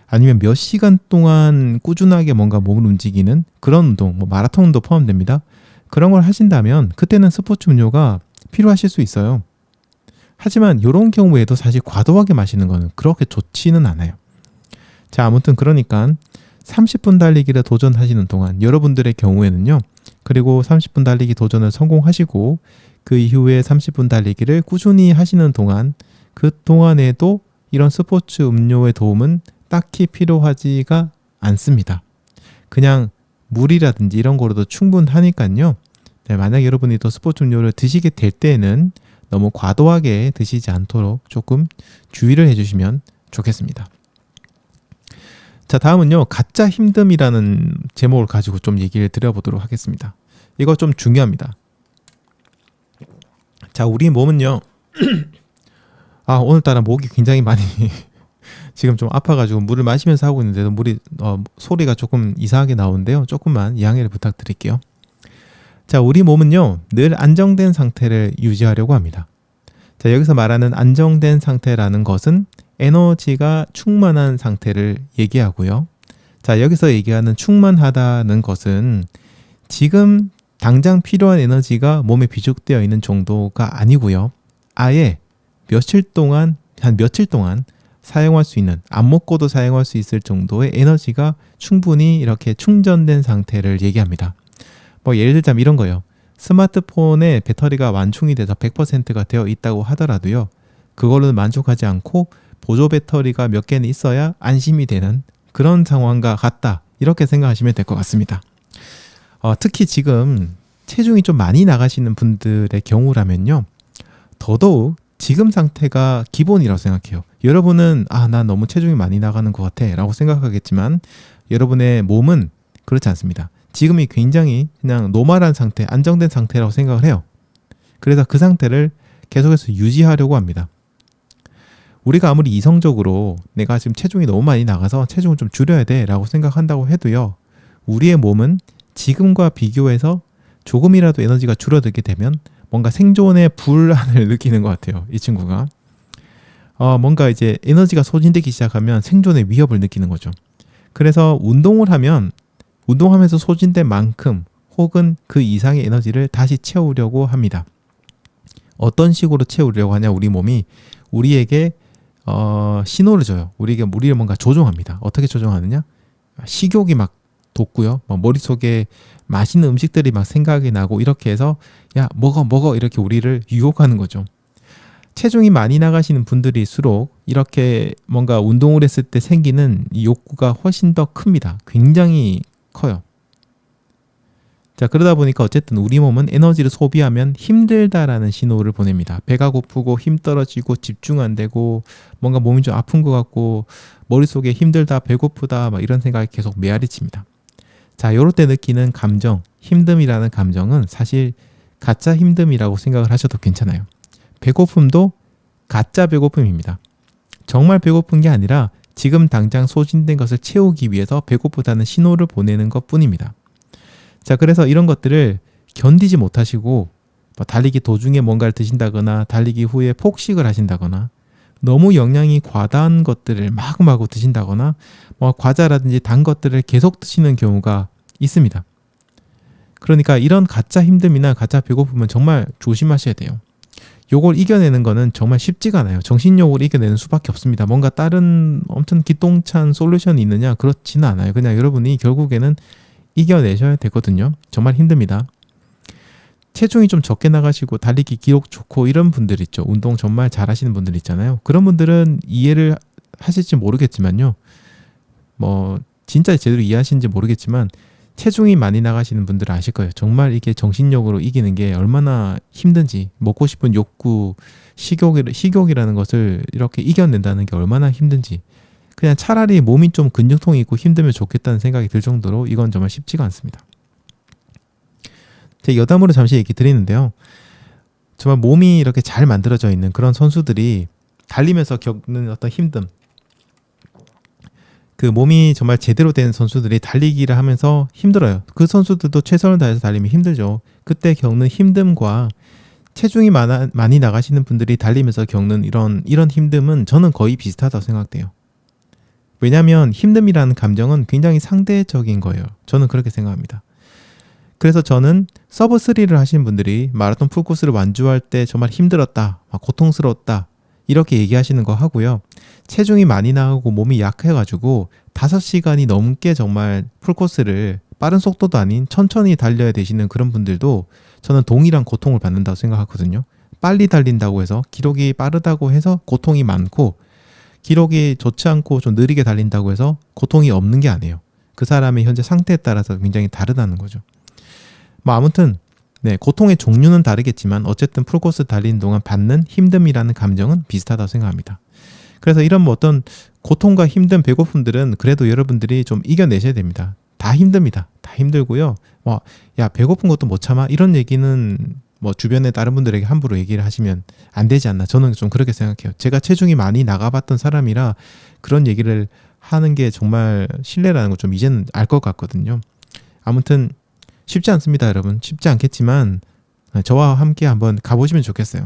아니면 몇 시간 동안 꾸준하게 뭔가 몸을 움직이는 그런 운동, 뭐 마라톤도 포함됩니다. 그런 걸 하신다면 그때는 스포츠 음료가 필요하실 수 있어요. 하지만 이런 경우에도 사실 과도하게 마시는 거는 그렇게 좋지는 않아요. 자, 아무튼 그러니까 30분 달리기를 도전하시는 동안 여러분들의 경우에는요. 그리고 30분 달리기 도전을 성공하시고 그 이후에 30분 달리기를 꾸준히 하시는 동안 그 동안에도 이런 스포츠 음료의 도움은 딱히 필요하지가 않습니다. 그냥 물이라든지 이런 거로도 충분하니까요. 네, 만약 여러분이 또 스포츠 음료를 드시게 될 때는 너무 과도하게 드시지 않도록 조금 주의를 해주시면 좋겠습니다. 자, 다음은요. 가짜 힘듦이라는 제목을 가지고 좀 얘기를 드려보도록 하겠습니다. 이거 좀 중요합니다. 자, 우리 몸은요. 오늘따라 목이 굉장히 많이 지금 좀 아파가지고 물을 마시면서 하고 있는데도 소리가 조금 이상하게 나오는데요. 조금만 양해를 부탁드릴게요. 자, 우리 몸은요. 늘 안정된 상태를 유지하려고 합니다. 자, 여기서 말하는 안정된 상태라는 것은 에너지가 충만한 상태를 얘기하고요. 자, 여기서 얘기하는 충만하다는 것은 지금 당장 필요한 에너지가 몸에 비축되어 있는 정도가 아니고요. 아예 한 며칠 동안 사용할 수 있는, 안 먹고도 사용할 수 있을 정도의 에너지가 충분히 이렇게 충전된 상태를 얘기합니다. 예를 들자면 이런 거예요. 스마트폰의 배터리가 완충이 돼서 100%가 되어 있다고 하더라도요. 그걸로는 만족하지 않고 보조 배터리가 몇 개는 있어야 안심이 되는 그런 상황과 같다. 이렇게 생각하시면 될 것 같습니다. 특히 지금 체중이 좀 많이 나가시는 분들의 경우라면요. 더더욱 지금 상태가 기본이라고 생각해요. 여러분은 난 너무 체중이 많이 나가는 것 같아 라고 생각하겠지만 여러분의 몸은 그렇지 않습니다. 지금이 굉장히 그냥 노멀한 상태, 안정된 상태라고 생각을 해요. 그래서 그 상태를 계속해서 유지하려고 합니다. 우리가 아무리 이성적으로 내가 지금 체중이 너무 많이 나가서 체중을 좀 줄여야 돼 라고 생각한다고 해도요. 우리의 몸은 지금과 비교해서 조금이라도 에너지가 줄어들게 되면 뭔가 생존의 불안을 느끼는 것 같아요. 이 친구가. 뭔가 이제 에너지가 소진되기 시작하면 생존의 위협을 느끼는 거죠. 그래서 운동하면서 소진된 만큼 혹은 그 이상의 에너지를 다시 채우려고 합니다. 어떤 식으로 채우려고 하냐, 우리 몸이 우리에게 신호를 줘요. 우리를 뭔가 조종합니다. 어떻게 조종하느냐? 식욕이 막 돋고요. 머릿속에 맛있는 음식들이 막 생각이 나고 이렇게 해서 야, 먹어 이렇게 우리를 유혹하는 거죠. 체중이 많이 나가시는 분들일수록 이렇게 뭔가 운동을 했을 때 생기는 이 욕구가 훨씬 더 큽니다. 굉장히 커요. 자, 그러다 보니까 어쨌든 우리 몸은 에너지를 소비하면 힘들다라는 신호를 보냅니다. 배가 고프고 힘 떨어지고 집중 안 되고 뭔가 몸이 좀 아픈 것 같고 머릿속에 힘들다, 배고프다 막 이런 생각이 계속 메아리칩니다. 자, 요럴 때 느끼는 감정, 힘듦이라는 감정은 사실 가짜 힘듦이라고 생각을 하셔도 괜찮아요. 배고픔도 가짜 배고픔입니다. 정말 배고픈 게 아니라 지금 당장 소진된 것을 채우기 위해서 배고프다는 신호를 보내는 것 뿐입니다. 자, 그래서 이런 것들을 견디지 못하시고 달리기 도중에 뭔가를 드신다거나 달리기 후에 폭식을 하신다거나 너무 영양이 과다한 것들을 마구마구 드신다거나 과자라든지 단 것들을 계속 드시는 경우가 있습니다. 그러니까 이런 가짜 힘듦이나 가짜 배고픔은 정말 조심하셔야 돼요. 요걸 이겨내는 거는 정말 쉽지가 않아요. 정신력으로 이겨내는 수밖에 없습니다. 뭔가 다른 엄청 기똥찬 솔루션이 있느냐? 그렇지는 않아요. 그냥 여러분이 결국에는 이겨내셔야 되거든요. 정말 힘듭니다. 체중이 좀 적게 나가시고 달리기 기록 좋고 이런 분들 있죠. 운동 정말 잘하시는 분들 있잖아요. 그런 분들은 이해를 하실지 모르겠지만요. 진짜 제대로 이해하시는지 모르겠지만 체중이 많이 나가시는 분들은 아실 거예요. 정말 이게 정신력으로 이기는 게 얼마나 힘든지, 먹고 싶은 욕구, 식욕이라는 것을 이렇게 이겨낸다는 게 얼마나 힘든지, 그냥 차라리 몸이 좀 근육통이 있고 힘들면 좋겠다는 생각이 들 정도로 이건 정말 쉽지가 않습니다. 제 여담으로 잠시 얘기 드리는데요. 정말 몸이 이렇게 잘 만들어져 있는 그런 선수들이 달리면서 겪는 어떤 힘듦, 그 몸이 정말 제대로 된 선수들이 달리기를 하면서 힘들어요. 그 선수들도 최선을 다해서 달리면 힘들죠. 그때 겪는 힘듦과 체중이 많이 나가시는 분들이 달리면서 겪는 이런 힘듦은 저는 거의 비슷하다고 생각돼요. 왜냐하면 힘듦이라는 감정은 굉장히 상대적인 거예요. 저는 그렇게 생각합니다. 그래서 저는 서브3를 하시는 분들이 마라톤 풀코스를 완주할 때 정말 힘들었다, 고통스러웠다 이렇게 얘기하시는 거 하고요. 체중이 많이 나가고 몸이 약해가지고 5시간이 넘게 정말 풀코스를 빠른 속도도 아닌 천천히 달려야 되시는 그런 분들도 저는 동일한 고통을 받는다고 생각하거든요. 빨리 달린다고 해서 기록이 빠르다고 해서 고통이 많고 기록이 좋지 않고 좀 느리게 달린다고 해서 고통이 없는 게 아니에요. 그 사람의 현재 상태에 따라서 굉장히 다르다는 거죠. 뭐 아무튼 네, 고통의 종류는 다르겠지만 어쨌든 풀코스 달리는 동안 받는 힘듦이라는 감정은 비슷하다고 생각합니다. 그래서 이런 뭐 어떤 고통과 힘든 배고픔들은 그래도 여러분들이 좀 이겨내셔야 됩니다. 다 힘듭니다. 다 힘들고요. 야, 배고픈 것도 못 참아? 이런 얘기는 뭐 주변에 다른 분들에게 함부로 얘기를 하시면 안 되지 않나. 저는 좀 그렇게 생각해요. 제가 체중이 많이 나가봤던 사람이라 그런 얘기를 하는 게 정말 신뢰라는 걸 좀 이제는 알 것 같거든요. 아무튼 쉽지 않습니다, 여러분. 쉽지 않겠지만 저와 함께 한번 가보시면 좋겠어요.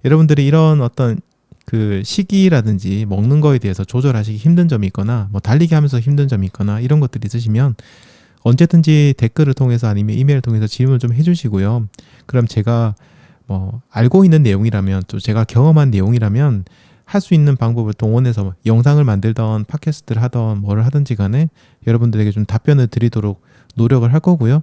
여러분들이 이런 어떤 그 시기라든지 먹는 거에 대해서 조절하시기 힘든 점이 있거나 뭐 달리기 하면서 힘든 점이 있거나 이런 것들이 있으시면 언제든지 댓글을 통해서 아니면 이메일을 통해서 질문을 좀 해주시고요. 그럼 제가 뭐 알고 있는 내용이라면 또 제가 경험한 내용이라면 할 수 있는 방법을 동원해서 뭐 영상을 만들던 팟캐스트를 하던 뭐를 하든지 간에 여러분들에게 좀 답변을 드리도록 노력을 할 거고요.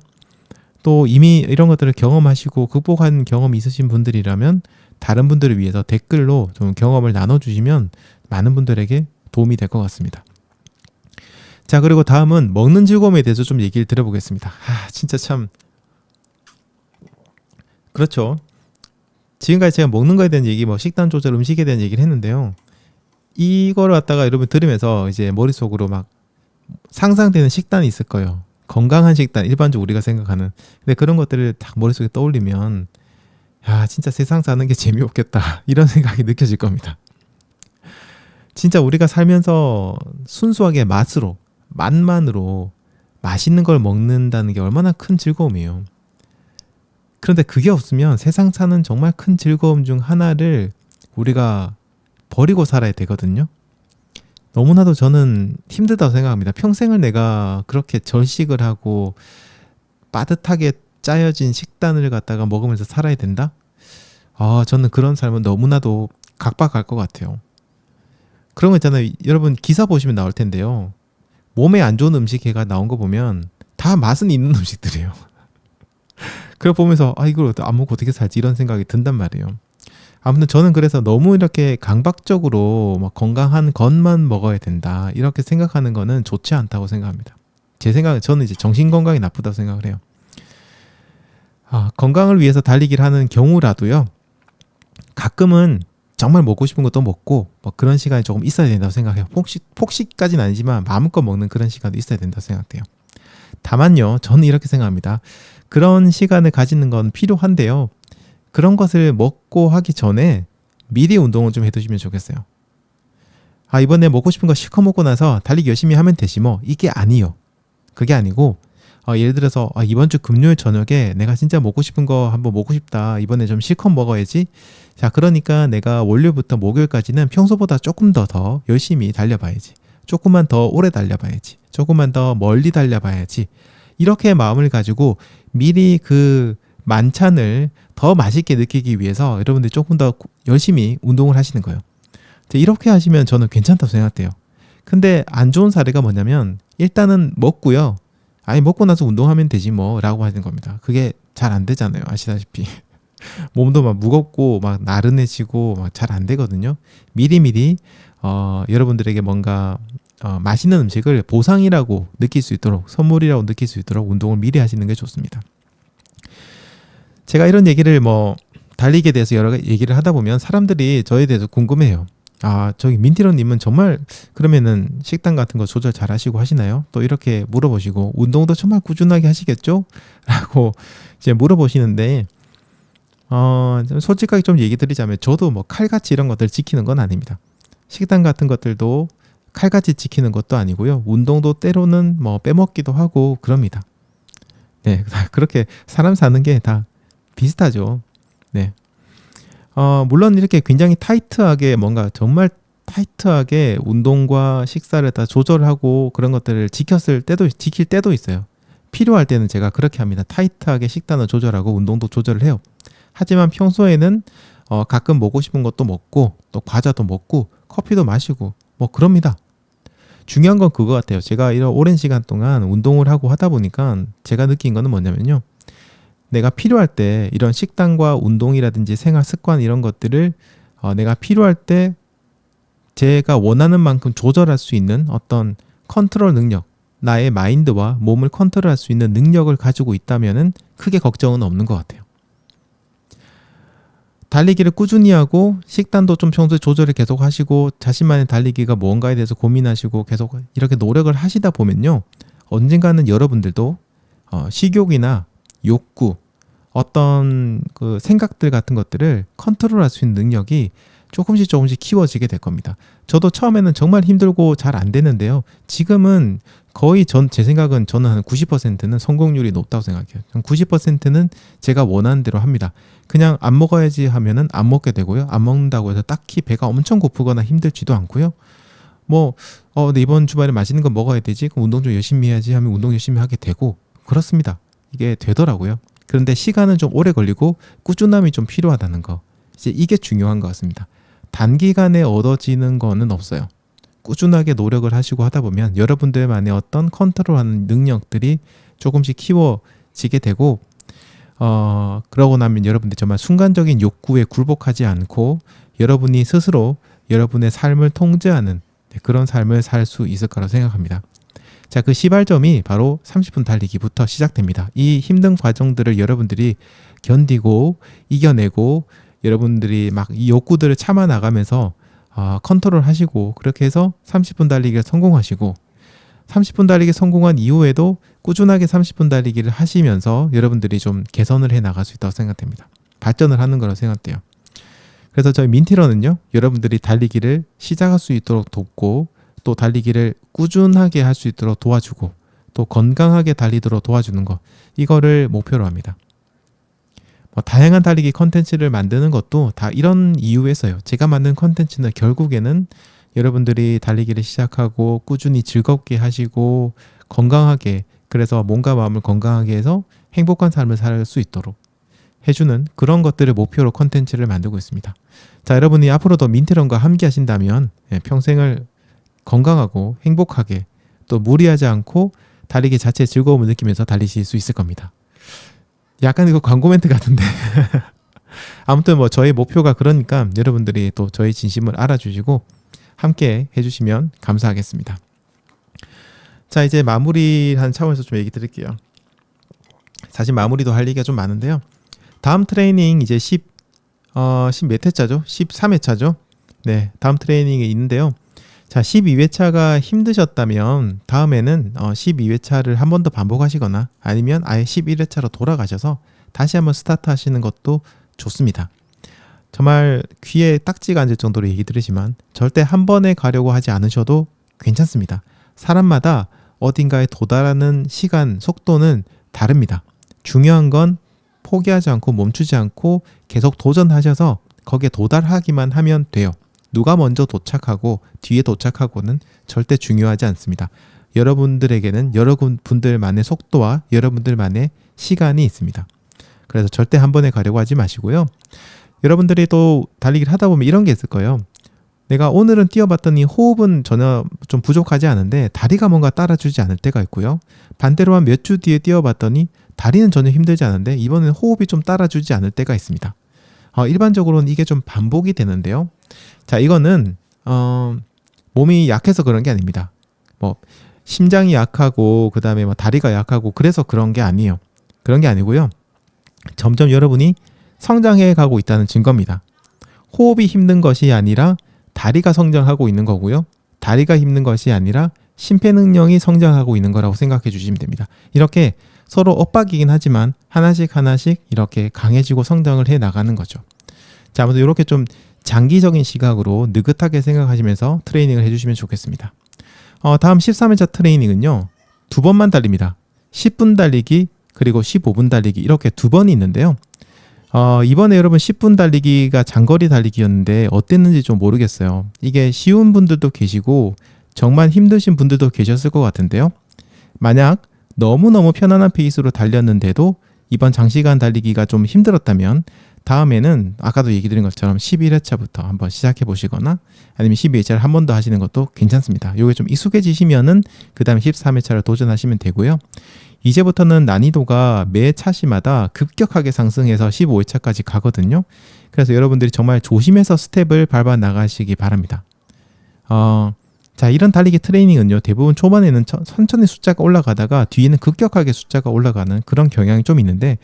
또 이미 이런 것들을 경험하시고 극복한 경험이 있으신 분들이라면 다른 분들을 위해서 댓글로 좀 경험을 나눠주시면 많은 분들에게 도움이 될 것 같습니다. 자, 그리고 다음은 먹는 즐거움에 대해서 좀 얘기를 드려보겠습니다. 진짜 참 그렇죠. 지금까지 제가 먹는 거에 대한 얘기, 뭐 식단 조절, 음식에 대한 얘기를 했는데요. 이거를 갖다가 여러분 들으면서 이제 머릿속으로 막 상상되는 식단이 있을 거예요. 건강한 식단, 일반적으로 우리가 생각하는. 근데 그런 것들을 딱 머릿속에 떠올리면 야, 진짜 세상 사는 게 재미없겠다. 이런 생각이 느껴질 겁니다. 진짜 우리가 살면서 순수하게 맛만으로 맛있는 걸 먹는다는 게 얼마나 큰 즐거움이에요. 그런데 그게 없으면 세상 사는 정말 큰 즐거움 중 하나를 우리가 버리고 살아야 되거든요. 너무나도 저는 힘들다고 생각합니다. 평생을 내가 그렇게 절식을 하고 빠듯하게 짜여진 식단을 갖다가 먹으면서 살아야 된다? 저는 그런 삶은 너무나도 각박할 것 같아요. 그런 거 있잖아요. 여러분 기사 보시면 나올 텐데요. 몸에 안 좋은 음식회가 나온 거 보면 다 맛은 있는 음식들이에요. 그걸 보면서 이걸 안 먹고 어떻게 살지 이런 생각이 든단 말이에요. 아무튼 저는 그래서 너무 이렇게 강박적으로 막 건강한 것만 먹어야 된다 이렇게 생각하는 거는 좋지 않다고 생각합니다. 제 생각은 저는 이제 정신 건강이 나쁘다고 생각을 해요. 건강을 위해서 달리기를 하는 경우라도요. 가끔은 정말 먹고 싶은 것도 먹고 뭐 그런 시간이 조금 있어야 된다고 생각해요. 폭식까지는 아니지만 마음껏 먹는 그런 시간도 있어야 된다고 생각돼요. 다만요, 저는 이렇게 생각합니다. 그런 시간을 가지는 건 필요한데요. 그런 것을 먹고 하기 전에 미리 운동을 좀 해두시면 좋겠어요. 이번에 먹고 싶은 거 실컷 먹고 나서 달리기 열심히 하면 되지 뭐. 이게 아니요. 그게 아니고 예를 들어서 이번 주 금요일 저녁에 내가 진짜 먹고 싶은 거 한번 먹고 싶다. 이번에 좀 실컷 먹어야지. 자, 그러니까 내가 월요일부터 목요일까지는 평소보다 조금 더 열심히 달려봐야지. 조금만 더 오래 달려봐야지. 조금만 더 멀리 달려봐야지. 이렇게 마음을 가지고 미리 그 만찬을 더 맛있게 느끼기 위해서 여러분들이 조금 더 열심히 운동을 하시는 거예요. 이렇게 하시면 저는 괜찮다고 생각돼요. 근데 안 좋은 사례가 뭐냐면 일단은 먹고요. 먹고 나서 운동하면 되지 뭐 라고 하는 겁니다. 그게 잘 안 되잖아요. 아시다시피. 몸도 막 무겁고 막 나른해지고 막 잘 안 되거든요. 미리미리 여러분들에게 뭔가 맛있는 음식을 보상이라고 느낄 수 있도록, 선물이라고 느낄 수 있도록 운동을 미리 하시는 게 좋습니다. 제가 이런 얘기를 달리기에 대해서 여러 가지 얘기를 하다 보면 사람들이 저에 대해서 궁금해요. 저기 민티런님은 정말 그러면은 식단 같은 거 조절 잘 하시고 하시나요? 또 이렇게 물어보시고 운동도 정말 꾸준하게 하시겠죠? 라고 이제 물어보시는데 솔직하게 좀 얘기 드리자면 저도 칼같이 이런 것들 지키는 건 아닙니다. 식단 같은 것들도 칼같이 지키는 것도 아니고요. 운동도 때로는 빼먹기도 하고 그럽니다. 네, 그렇게 사람 사는 게 다 비슷하죠. 네. 물론 이렇게 굉장히 타이트하게 정말 타이트하게 운동과 식사를 다 조절하고 그런 것들을 지킬 때도 있어요. 필요할 때는 제가 그렇게 합니다. 타이트하게 식단을 조절하고 운동도 조절을 해요. 하지만 평소에는 가끔 먹고 싶은 것도 먹고 또 과자도 먹고 커피도 마시고 그럽니다. 중요한 건 그거 같아요. 제가 이런 오랜 시간 동안 운동을 하고 하다 보니까 제가 느낀 거는 뭐냐면요. 내가 필요할 때 이런 식단과 운동이라든지 생활 습관 이런 것들을 내가 필요할 때 제가 원하는 만큼 조절할 수 있는 어떤 컨트롤 능력, 나의 마인드와 몸을 컨트롤할 수 있는 능력을 가지고 있다면은 크게 걱정은 없는 것 같아요. 달리기를 꾸준히 하고 식단도 좀 평소에 조절을 계속 하시고 자신만의 달리기가 뭔가에 대해서 고민하시고 계속 이렇게 노력을 하시다 보면요. 언젠가는 여러분들도 식욕이나 욕구, 어떤 그 생각들 같은 것들을 컨트롤할 수 있는 능력이 조금씩 키워지게 될 겁니다. 저도 처음에는 정말 힘들고 잘 안 되는데요. 지금은 거의 제 생각은 저는 한 90%는 성공률이 높다고 생각해요. 90%는 제가 원하는 대로 합니다. 그냥 안 먹어야지 하면은 안 먹게 되고요. 안 먹는다고 해서 딱히 배가 엄청 고프거나 힘들지도 않고요. 근데 이번 주말에 맛있는 거 먹어야 되지. 그럼 운동 좀 열심히 해야지 하면 운동 열심히 하게 되고 그렇습니다. 이게 되더라고요. 그런데 시간은 좀 오래 걸리고 꾸준함이 좀 필요하다는 거. 이제 이게 중요한 것 같습니다. 단기간에 얻어지는 거는 없어요. 꾸준하게 노력을 하시고 하다 보면 여러분들만의 어떤 컨트롤하는 능력들이 조금씩 키워지게 되고 그러고 나면 여러분들 정말 순간적인 욕구에 굴복하지 않고 여러분이 스스로 여러분의 삶을 통제하는 그런 삶을 살 수 있을 거라고 생각합니다. 자, 그 시발점이 바로 30분 달리기부터 시작됩니다. 이 힘든 과정들을 여러분들이 견디고 이겨내고 여러분들이 막 이 욕구들을 참아 나가면서 컨트롤 하시고 그렇게 해서 30분 달리기를 성공하시고 30분 달리기 성공한 이후에도 꾸준하게 30분 달리기를 하시면서 여러분들이 좀 개선을 해 나갈 수 있다고 생각됩니다. 발전을 하는 거라고 생각돼요. 그래서 저희 민티런은요, 여러분들이 달리기를 시작할 수 있도록 돕고 또 달리기를 꾸준하게 할 수 있도록 도와주고 또 건강하게 달리도록 도와주는 거, 이거를 목표로 합니다. 다양한 달리기 컨텐츠를 만드는 것도 다 이런 이유에서요. 제가 만든 컨텐츠는 결국에는 여러분들이 달리기를 시작하고 꾸준히 즐겁게 하시고 건강하게, 그래서 몸과 마음을 건강하게 해서 행복한 삶을 살 수 있도록 해주는 그런 것들을 목표로 컨텐츠를 만들고 있습니다. 자, 여러분이 앞으로도 민티런과 함께 하신다면 평생을 건강하고 행복하게 또 무리하지 않고 달리기 자체의 즐거움을 느끼면서 달리실 수 있을 겁니다. 약간 이거 광고 멘트 같은데 아무튼 저의 목표가 그러니까 여러분들이 또 저의 진심을 알아주시고 함께 해주시면 감사하겠습니다. 자, 이제 마무리한 차원에서 좀 얘기 드릴게요. 사실 마무리도 할 얘기가 좀 많은데요. 다음 트레이닝 이제 10 몇 회차죠? 13회차죠? 네, 다음 트레이닝이 있는데요. 자, 12회차가 힘드셨다면 다음에는 12회차를 한 번 더 반복하시거나 아니면 아예 11회차로 돌아가셔서 다시 한번 스타트 하시는 것도 좋습니다. 정말 귀에 딱지가 앉을 정도로 얘기 들으시지만 절대 한 번에 가려고 하지 않으셔도 괜찮습니다. 사람마다 어딘가에 도달하는 시간, 속도는 다릅니다. 중요한 건 포기하지 않고 멈추지 않고 계속 도전하셔서 거기에 도달하기만 하면 돼요. 누가 먼저 도착하고 뒤에 도착하고는 절대 중요하지 않습니다. 여러분들에게는 여러분들만의 속도와 여러분들만의 시간이 있습니다. 그래서 절대 한 번에 가려고 하지 마시고요. 여러분들이 또 달리기를 하다 보면 이런 게 있을 거예요. 내가 오늘은 뛰어봤더니 호흡은 전혀 좀 부족하지 않은데 다리가 뭔가 따라주지 않을 때가 있고요. 반대로 한 몇 주 뒤에 뛰어봤더니 다리는 전혀 힘들지 않은데 이번에는 호흡이 좀 따라주지 않을 때가 있습니다. 일반적으로는 이게 좀 반복이 되는데요. 자, 이거는 몸이 약해서 그런 게 아닙니다. 심장이 약하고 그 다음에 다리가 약하고 그래서 그런 게 아니에요. 그런 게 아니고요. 점점 여러분이 성장해 가고 있다는 증거입니다. 호흡이 힘든 것이 아니라 다리가 성장하고 있는 거고요. 다리가 힘든 것이 아니라 심폐능력이 성장하고 있는 거라고 생각해 주시면 됩니다. 이렇게 서로 엇박이긴 하지만 하나씩 이렇게 강해지고 성장을 해 나가는 거죠. 자, 아무튼 이렇게 좀 장기적인 시각으로 느긋하게 생각하시면서 트레이닝을 해주시면 좋겠습니다. 다음 13회차 트레이닝은요. 2번만 달립니다. 10분 달리기 그리고 15분 달리기 이렇게 2번이 있는데요. 이번에 여러분 10분 달리기가 장거리 달리기였는데 어땠는지 좀 모르겠어요. 이게 쉬운 분들도 계시고 정말 힘드신 분들도 계셨을 것 같은데요. 만약 너무너무 편안한 페이스로 달렸는데도 이번 장시간 달리기가 좀 힘들었다면 다음에는 아까도 얘기 드린 것처럼 11회차부터 한번 시작해 보시거나 아니면 12회차를 한 번 더 하시는 것도 괜찮습니다. 이게 좀 익숙해지시면은 그 다음에 13회차를 도전하시면 되고요. 이제부터는 난이도가 매 차시마다 급격하게 상승해서 15회차까지 가거든요. 그래서 여러분들이 정말 조심해서 스텝을 밟아 나가시기 바랍니다. 자, 이런 달리기 트레이닝은요, 대부분 초반에는 천천히 숫자가 올라가다가 뒤에는 급격하게 숫자가 올라가는 그런 경향이 좀 있는데,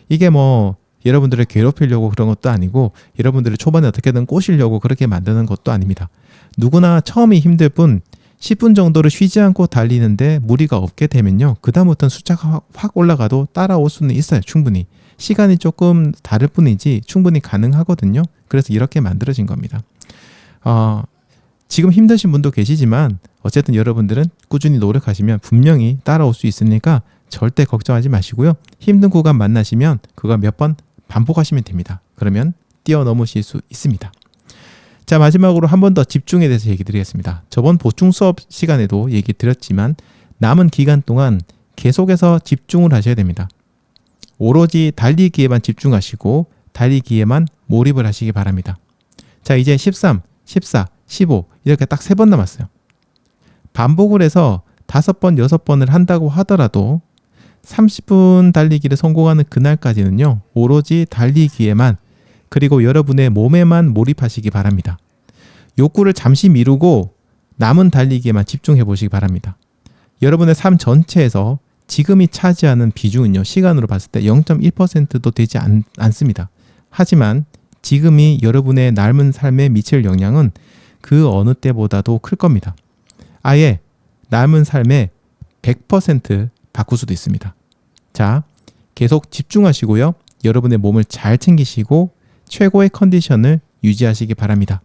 이게 뭐 여러분들을 괴롭히려고 그런 것도 아니고 여러분들을 초반에 어떻게든 꼬시려고 그렇게 만드는 것도 아닙니다. 누구나 처음이 힘들 뿐 10분 정도를 쉬지 않고 달리는데 무리가 없게 되면요, 그 다음부터는 숫자가 확 올라가도 따라올 수는 있어요. 충분히. 시간이 조금 다를 뿐이지 충분히 가능하거든요. 그래서 이렇게 만들어진 겁니다. 지금 힘드신 분도 계시지만 어쨌든 여러분들은 꾸준히 노력하시면 분명히 따라올 수 있으니까 절대 걱정하지 마시고요. 힘든 구간 만나시면 그거 몇 번 반복하시면 됩니다. 그러면 뛰어넘으실 수 있습니다. 자, 마지막으로 한 번 더 집중에 대해서 얘기 드리겠습니다. 저번 보충 수업 시간에도 얘기 드렸지만 남은 기간 동안 계속해서 집중을 하셔야 됩니다. 오로지 달리기에만 집중하시고 달리기에만 몰입을 하시기 바랍니다. 자, 이제 13, 14, 15 이렇게 딱 3번 남았어요. 반복을 해서 5번, 6번을 한다고 하더라도 30분 달리기를 성공하는 그날까지는요, 오로지 달리기에만, 그리고 여러분의 몸에만 몰입하시기 바랍니다. 욕구를 잠시 미루고 남은 달리기에만 집중해 보시기 바랍니다. 여러분의 삶 전체에서 지금이 차지하는 비중은요, 시간으로 봤을 때 0.1%도 되지 않습니다. 하지만 지금이 여러분의 남은 삶에 미칠 영향은 그 어느 때보다도 클 겁니다. 아예 남은 삶의 100% 바꿀 수도 있습니다. 자, 계속 집중하시고요. 여러분의 몸을 잘 챙기시고 최고의 컨디션을 유지하시기 바랍니다.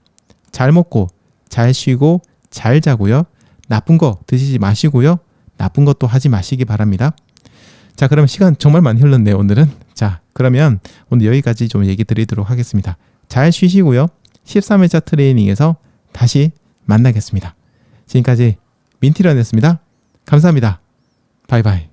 잘 먹고 잘 쉬고 잘 자고요. 나쁜 거 드시지 마시고요. 나쁜 것도 하지 마시기 바랍니다. 자, 그럼 시간 정말 많이 흘렀네요, 오늘은. 자, 그러면 오늘 여기까지 좀 얘기 드리도록 하겠습니다. 잘 쉬시고요. 13회차 트레이닝에서 다시 만나겠습니다. 지금까지 민티런이었습니다. 감사합니다. 바이바이.